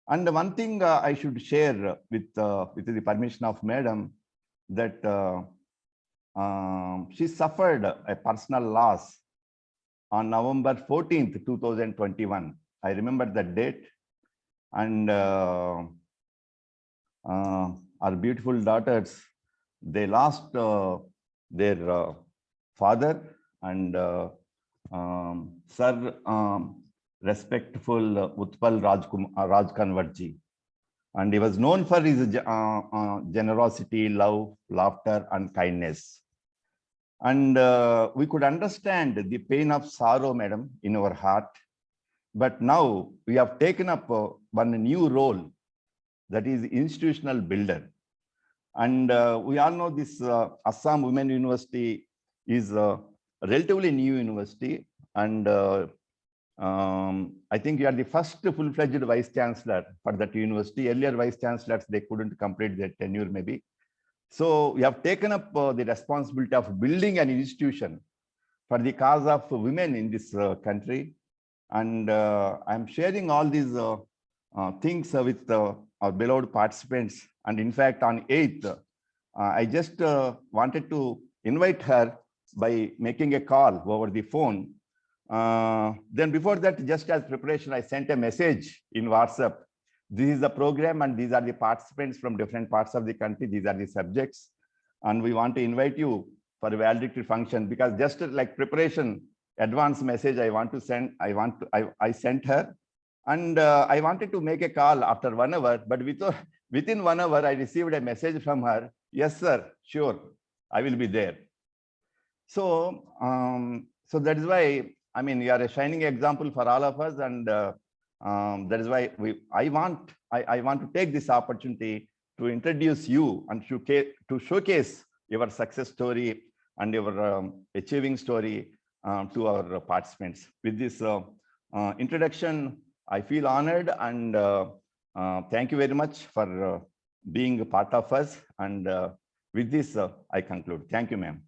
And one thing I should share with the permission of Madam, that she suffered a personal loss on November 14th, 2021. I remember that date. And our beautiful daughters, they lost their father, and Sir respectful Utpal Rajkonwar. And he was known for his generosity, love, laughter, and kindness. And we could understand the pain of sorrow, Madam, in our heart. But now we have taken up one new role, that is institutional builder. And we all know this Assam Women University is a relatively new university. And I think you are the first full-fledged vice chancellor for that university. Earlier vice chancellors, they couldn't complete their tenure maybe. So we have taken up the responsibility of building an institution for the cause of women in this country. And I'm sharing all these things with our beloved participants. And in fact, on 8th, I just wanted to invite her by making a call over the phone. Then before that, just as preparation, I sent a message in WhatsApp. This is the program, and these are the participants from different parts of the country. These are the subjects, and we want to invite you for a valedictory function, because just like preparation, advance message I want to send, I sent her, and I wanted to make a call after 1 hour, but within 1 hour, I received a message from her. Yes, sir, sure, I will be there. So, so that is why, I mean, you are a shining example for all of us, and that is why I want to take this opportunity to introduce you and to showcase your success story and your achieving story to our participants. With this introduction, I feel honored, and thank you very much for being a part of us. And with this, I conclude. Thank you, ma'am.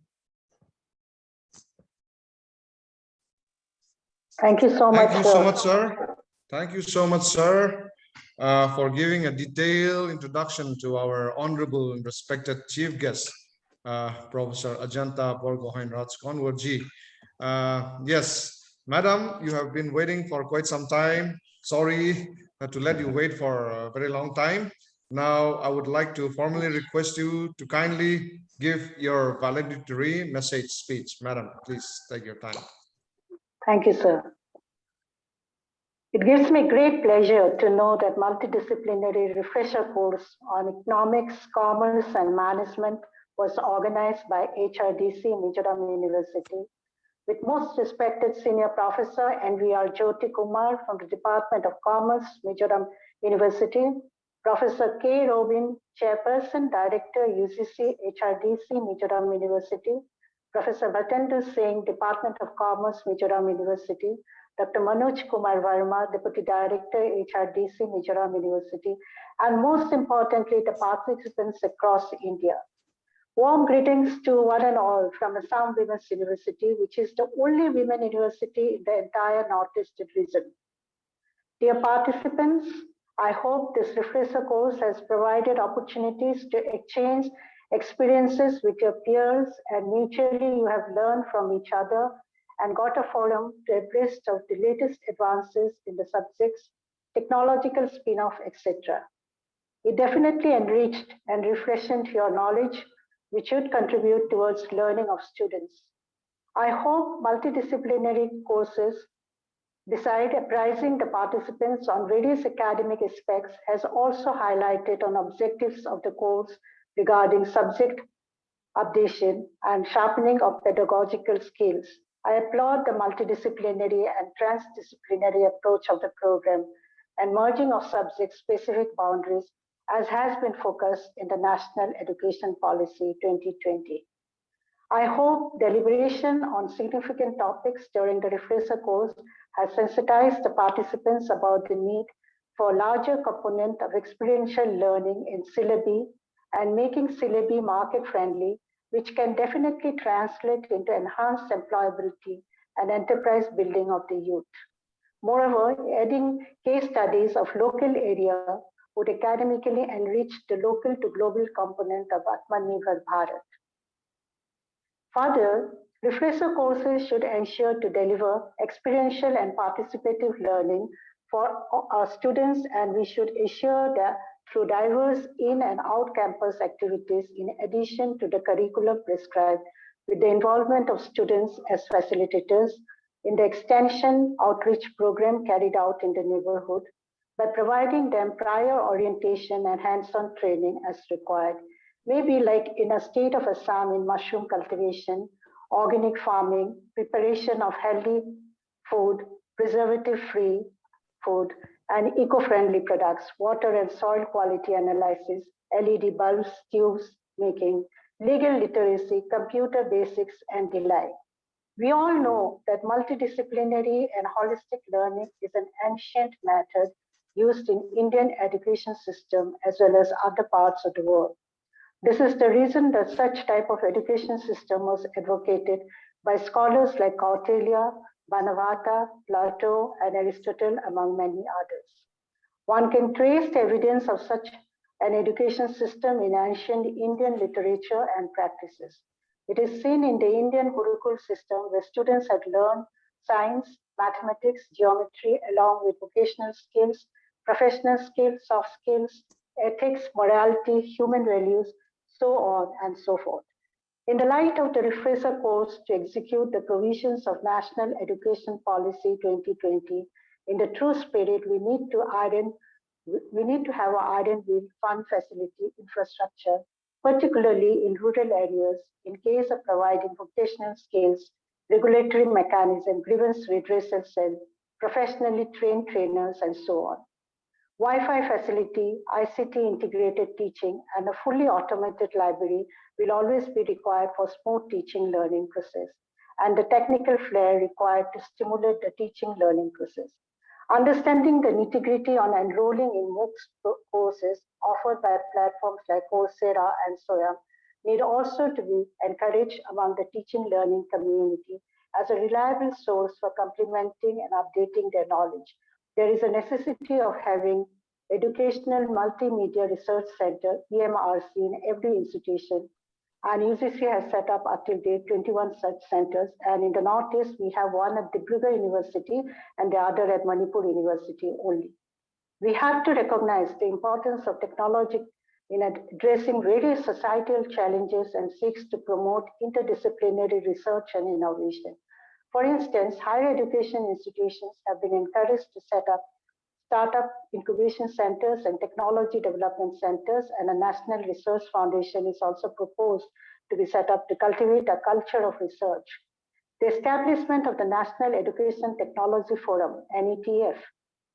Thank you so much. Thank you so much, sir. Thank you so much, sir. for giving a detailed introduction to our honorable and respected chief guest, Professor Ajanta Borgohain Rajkonwar ji. Yes, madam, you have been waiting for quite some time. Sorry to let you wait for a very long time. Now, I would like to formally request you to kindly give your valedictory message speech. Madam, please take your time. Thank you, sir. It gives me great pleasure to know that multidisciplinary refresher course on economics, commerce, and management was organized by HRDC Mizoram University with most respected senior professor NVR Jyoti Kumar from the Department of Commerce, Mizoram University, Professor K. Robin, Chairperson, Director, UGC, HRDC, Mizoram University, Professor Vatendu Singh, Department of Commerce, Mizoram University, Dr. Manoj Kumar Verma, Deputy Director, HRDC, Mizoram University, and most importantly, the participants across India. Warm greetings to one and all from Assam Women's University, which is the only women university in the entire Northeast region. Dear participants, I hope this refresher course has provided opportunities to exchange experiences with your peers, and mutually you have learned from each other and got a forum to abreast of the latest advances in the subjects, technological spin-off, etc. It definitely enriched and refreshed your knowledge, which should contribute towards learning of students. I hope multidisciplinary courses, besides apprising the participants on various academic aspects, has also highlighted on objectives of the course regarding subject updation and sharpening of pedagogical skills. I applaud the multidisciplinary and transdisciplinary approach of the program and merging of subject-specific boundaries, as has been focused in the National Education Policy 2020. I hope deliberation on significant topics during the refresher course has sensitized the participants about the need for a larger component of experiential learning in syllabi and making syllabi market-friendly, which can definitely translate into enhanced employability and enterprise building of the youth. Moreover, adding case studies of local area would academically enrich the local to global component of Atmanirbhar Bharat. Further, refresher courses should ensure to deliver experiential and participative learning for our students, and we should ensure that through diverse in and out campus activities in addition to the curriculum prescribed, with the involvement of students as facilitators in the extension outreach program carried out in the neighborhood, by providing them prior orientation and hands-on training as required. Maybe like in a state of Assam in mushroom cultivation, organic farming, preparation of healthy food, preservative-free food, and eco-friendly products, water and soil quality analysis, LED bulbs, tubes making, legal literacy, computer basics, and the like. We all know that multidisciplinary and holistic learning is an ancient method used in Indian education system as well as other parts of the world. This is the reason that such type of education system was advocated by scholars like Kautilya, Banavata, Plato, and Aristotle, among many others. One can trace the evidence of such an education system in ancient Indian literature and practices. It is seen in the Indian Gurukul system where students had learned science, mathematics, geometry, along with vocational skills, professional skills, soft skills, ethics, morality, human values, so on and so forth. In the light of the refresher course to execute the provisions of National Education Policy 2020, in the true spirit, we need to have an iron wheel fund facility infrastructure, particularly in rural areas, in case of providing vocational skills, regulatory mechanism, grievance redressal cell, professionally trained trainers, and so on. Wi-Fi facility, ICT integrated teaching, and a fully automated library will always be required for smooth teaching learning process, and the technical flair required to stimulate the teaching learning process. Understanding the nitty-gritty on enrolling in MOOCs courses offered by platforms like Coursera and Soya need also to be encouraged among the teaching learning community as a reliable source for complementing and updating their knowledge. There is a necessity of having Educational Multimedia Research Center, EMRC, in every institution. And UGC has set up up till date 21 such centers. And in the Northeast, we have one at Dibrugarh University and the other at Manipur University only. We have to recognize the importance of technology in addressing various societal challenges and seeks to promote interdisciplinary research and innovation. For instance, higher education institutions have been encouraged to set up startup incubation centers and technology development centers, and a national research foundation is also proposed to be set up to cultivate a culture of research. The establishment of the National Education Technology Forum, NETF,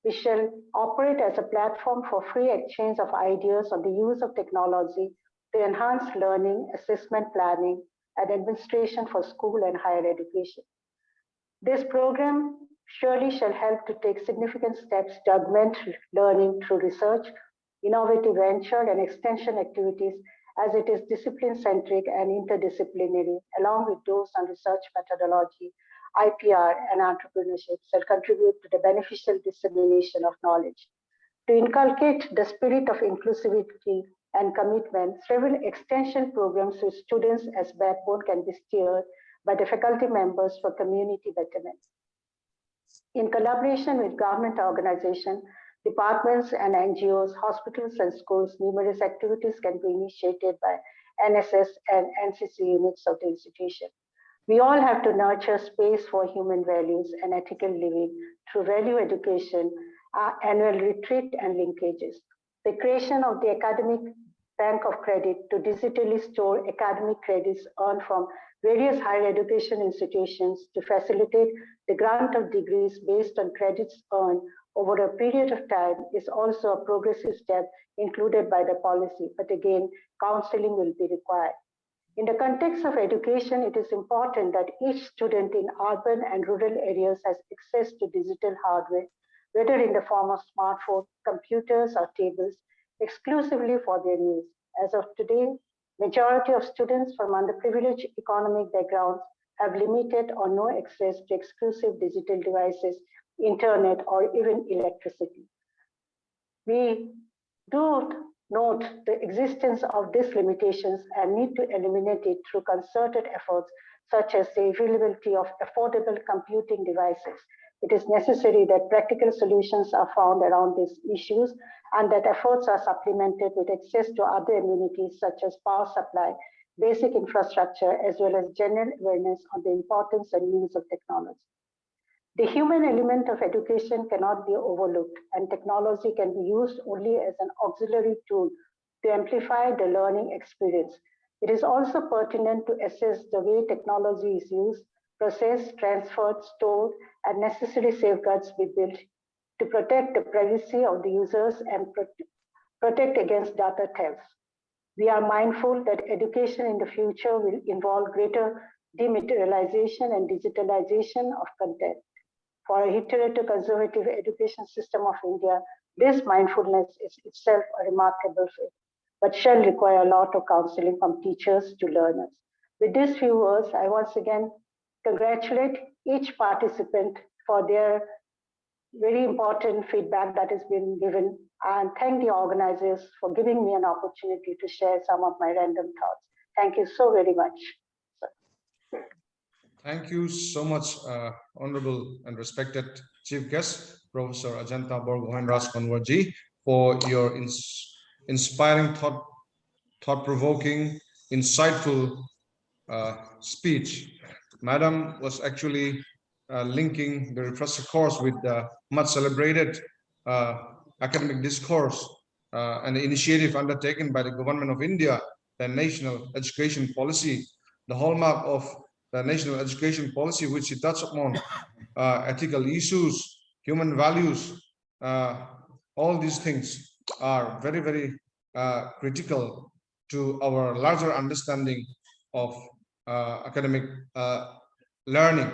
which shall operate as a platform for free exchange of ideas on the use of technology to enhance learning, assessment planning, and administration for school and higher education. This program surely shall help to take significant steps to augment learning through research, innovative venture, and extension activities, as it is discipline-centric and interdisciplinary, along with those on research methodology, IPR, and entrepreneurship shall contribute to the beneficial dissemination of knowledge. To inculcate the spirit of inclusivity and commitment, several extension programs with students as backbone can be steered by the faculty members for community betterment. In collaboration with government organizations, departments and NGOs, hospitals and schools, numerous activities can be initiated by NSS and NCC units of the institution. We all have to nurture space for human values and ethical living through value education, annual retreat and linkages. The creation of the Academic Bank of Credit to digitally store academic credits earned from various higher education institutions to facilitate the grant of degrees based on credits earned over a period of time is also a progressive step included by the policy, but again, counseling will be required. In the context of education, it is important that each student in urban and rural areas has access to digital hardware, whether in the form of smartphones, computers, or tablets, exclusively for their use. As of today, majority of students from underprivileged economic backgrounds have limited or no access to exclusive digital devices, internet, or even electricity. We do note the existence of these limitations and need to eliminate it through concerted efforts, such as the availability of affordable computing devices. It is necessary that practical solutions are found around these issues and that efforts are supplemented with access to other amenities such as power supply, basic infrastructure, as well as general awareness on the importance and use of technology. The human element of education cannot be overlooked, and technology can be used only as an auxiliary tool to amplify the learning experience. It is also pertinent to assess the way technology is used, processed, transferred, stored, and necessary safeguards be built to protect the privacy of the users and protect against data theft. We are mindful that education in the future will involve greater dematerialization and digitalization of content. For a hitherto conservative education system of India, this mindfulness is itself a remarkable feat, but shall require a lot of counseling from teachers to learners. With these few words, I once again congratulate each participant for their very important feedback that has been given, and thank the organizers for giving me an opportunity to share some of my random thoughts. Thank you so very much. Thank you so much, Honorable and respected Chief Guest, Professor Ajanta Borgohain Rajkonwar ji, for your inspiring, thought-provoking, insightful speech. Madam was actually linking the refresher course with the much celebrated academic discourse and the initiative undertaken by the Government of India, the National Education Policy. The hallmark of the National Education Policy, which it touched upon ethical issues, human values, all these things are very, very critical to our larger understanding of academic learning.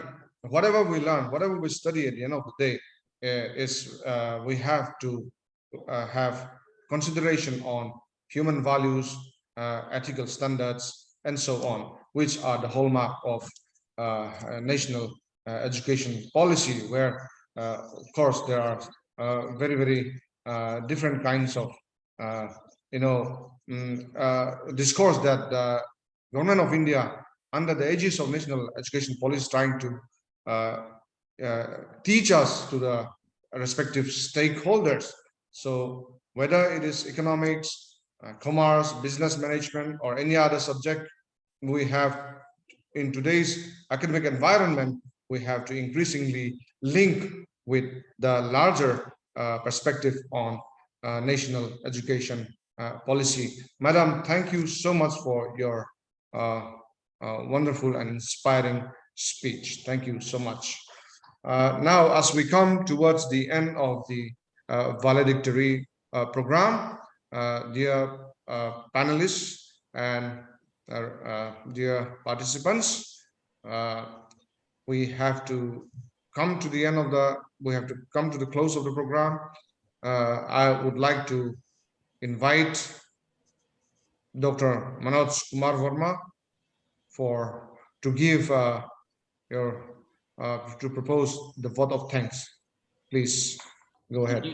Whatever we learn, whatever we study at the end of the day, we have to have consideration on human values, ethical standards, and so on, which are the hallmark of national education policy, where, of course, there are very, very different kinds of, discourse that the government of India, under the aegis of national education policy, is trying to teach us to the respective stakeholders. So whether it is economics, commerce, business management, or any other subject, we have, in today's academic environment, we have to increasingly link with the larger perspective on national education policy. Madam, thank you so much for your wonderful and inspiring speech. Thank you so much. Now, as we come towards the end of the valedictory program, dear panelists and dear participants, we have to come to the end of the, we have to come to the close of the program. I would like to invite Dr. Manoj Kumar Verma to give to propose the vote of thanks. Please go ahead.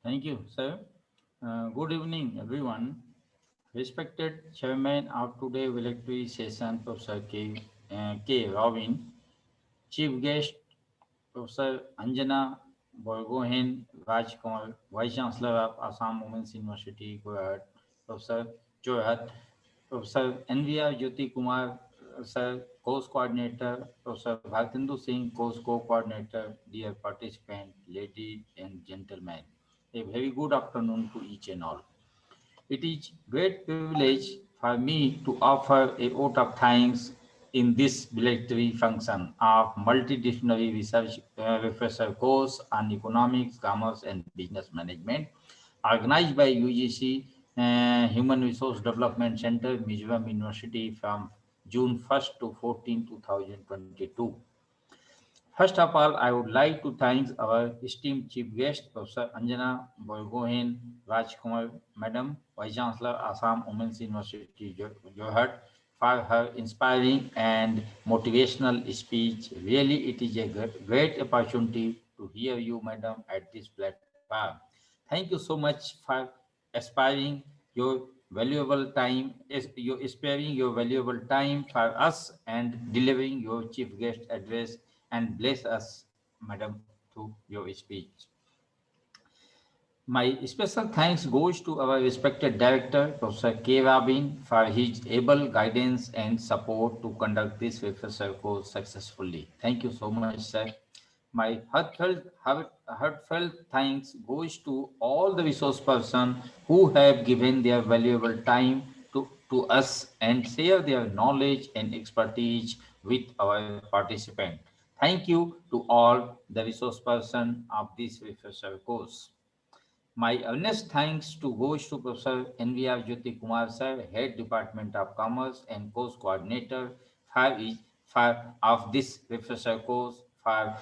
Thank you, sir. Good evening, everyone. Respected Chairman of today's Valedictory Session, Professor K. Robin, Chief Guest, Professor Anjana Borgohain Rajkonwar, Vice Chancellor of Assam Women's University, Jorhat, Professor Jorhat, Professor N.V.R. Jyoti Kumar, Sir, Course Coordinator, Professor Bhartindu Singh, Course Co-Coordinator, dear participant, ladies and gentlemen, a very good afternoon to each and all. It is great privilege for me to offer a vote of thanks in this valedictory function of multidisciplinary research refresher course on economics, commerce, and business management, organized by UGC Human Resource Development Center, Mizoram University from June 1st to 14, 2022. First of all, I would like to thank our esteemed chief guest, Professor Anjana Borgohain Rajkonwar, Madam, Vice Chancellor, Assam Women's University, Jorhat, for her inspiring and motivational speech. Really, it is a great opportunity to hear you, Madam, at this platform. Thank you so much for aspiring your valuable time, sparing your valuable time for us and delivering your chief guest address, and bless us, Madam, through your speech. My special thanks goes to our respected director, Professor K. Rabin, for his able guidance and support to conduct this refresher course successfully. Thank you so much, sir. My heartfelt thanks goes to all the resource persons who have given their valuable time to us and share their knowledge and expertise with our participants. Thank you to all the resource persons of this refresher course. My earnest thanks goes to Professor N.V.R. Jyoti Kumar sir, Head Department of Commerce and Course Coordinator of this refresher course for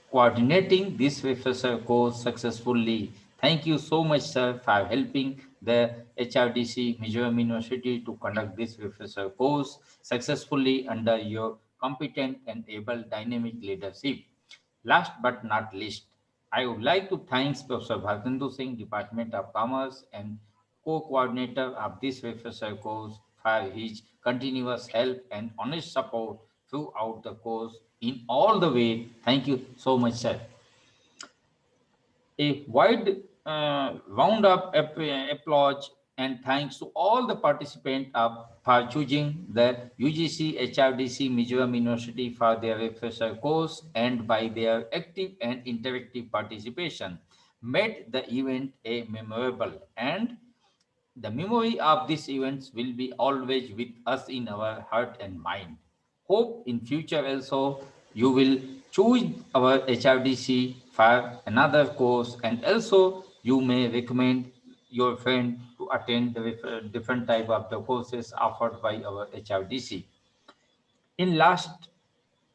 coordinating this refresher course successfully. Thank you so much, sir, for helping the HRDC Mizoram University to conduct this refresher course successfully under your competent and able dynamic leadership. Last but not least, I would like to thank Professor Bhartindu Singh, Department of Commerce and co-coordinator of this refresher course for his continuous help and honest support throughout the course in all the way. Thank you so much, sir. A wide round of applause and thanks to all the participants for choosing the UGC HRDC Mizoram University for their refresher course and by their active and interactive participation made the event a memorable, and the memory of these events will be always with us in our heart and mind. Hope in future also you will choose our HRDC for another course, and also you may recommend your friend to attend the different type of the courses offered by our HRDC. In last,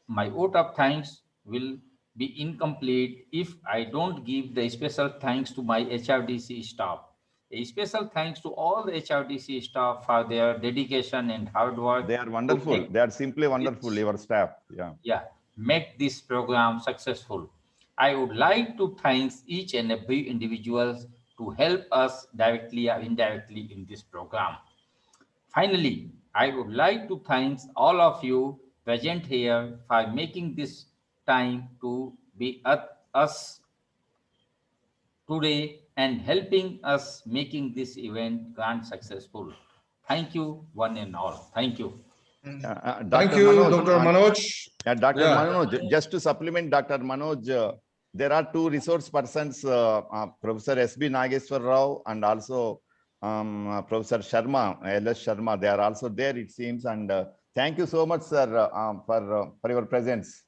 my vote of thanks will be incomplete if I don't give the special thanks to my HRDC staff. A special thanks to all the HRDC staff for their dedication and hard work. They are wonderful. They are simply wonderful, your staff. Yeah. Yeah, make this program successful. I would like to thank each and every individual to help us directly or indirectly in this program. Finally, I would like to thank all of you present here for making this time to be at us today and helping us making this event grand successful. Thank you one and all. Thank you. Thank Dr. you, Manoj, Dr. Manoj. Dr. Yeah. Manoj, just to supplement Dr. Manoj, there are two resource persons, Professor S.B. Nageswar Rao and also Professor Sharma, LS Sharma. They are also there, it seems. And thank you so much, sir, for your presence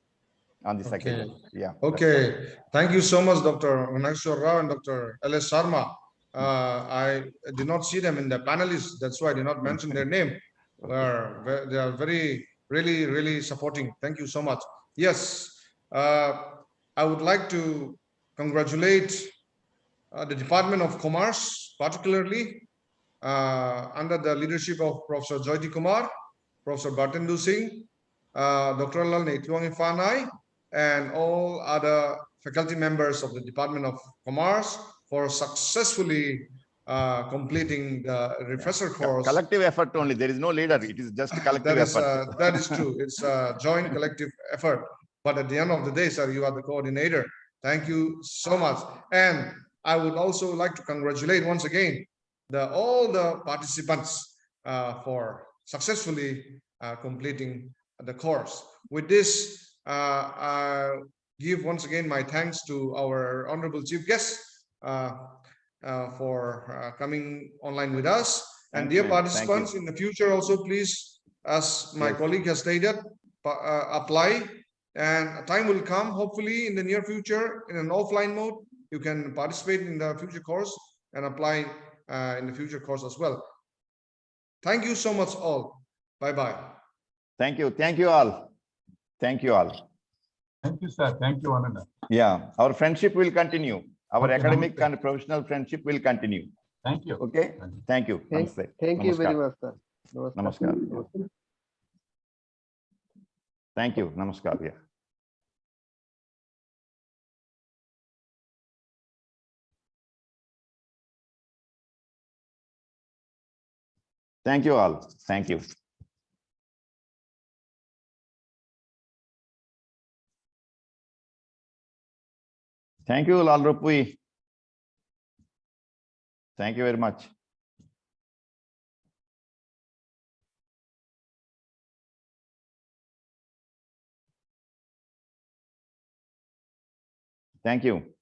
on this occasion. Yeah. Okay. Thank you so much, Dr. Nageswar Rao and Dr. L.S. Sharma. I did not see them in the panelists. That's why I did not mention their name. They are very, really supporting. Thank you so much. Yes. I would like to congratulate the Department of Commerce, particularly under the leadership of Professor Jyoti Kumar, Professor Bartendu Singh, Dr. Lal Netuangifanai, and all other faculty members of the Department of Commerce for successfully completing the refresher course. Collective effort only. There is no leader. It is just collective effort. That is true. It's a joint collective effort. But at the end of the day, sir, you are the coordinator. Thank you so much. And I would also like to congratulate once again all the participants for successfully completing the course. With this, I give once again my thanks to our honorable chief guest for coming online with us. And dear participants, in the future also, please, as my colleague has stated, apply, and a time will come, hopefully in the near future, in an offline mode, you can participate in the future course and apply in the future course as well. Thank you so much all. Bye-bye. Thank you. Thank you all. Thank you all. Thank you, sir. Thank you, Ananda. Yeah, our friendship will continue. Our Okay, academic namaste. and professional friendship will continue. Thank you. Okay. Thank you. Namaste. Thank you very Namaskar. much, sir. Namaskar. Thank you. Namaskar. Yeah. Thank you all. Thank you. Thank you, Lal Rupui. Thank you very much. Thank you.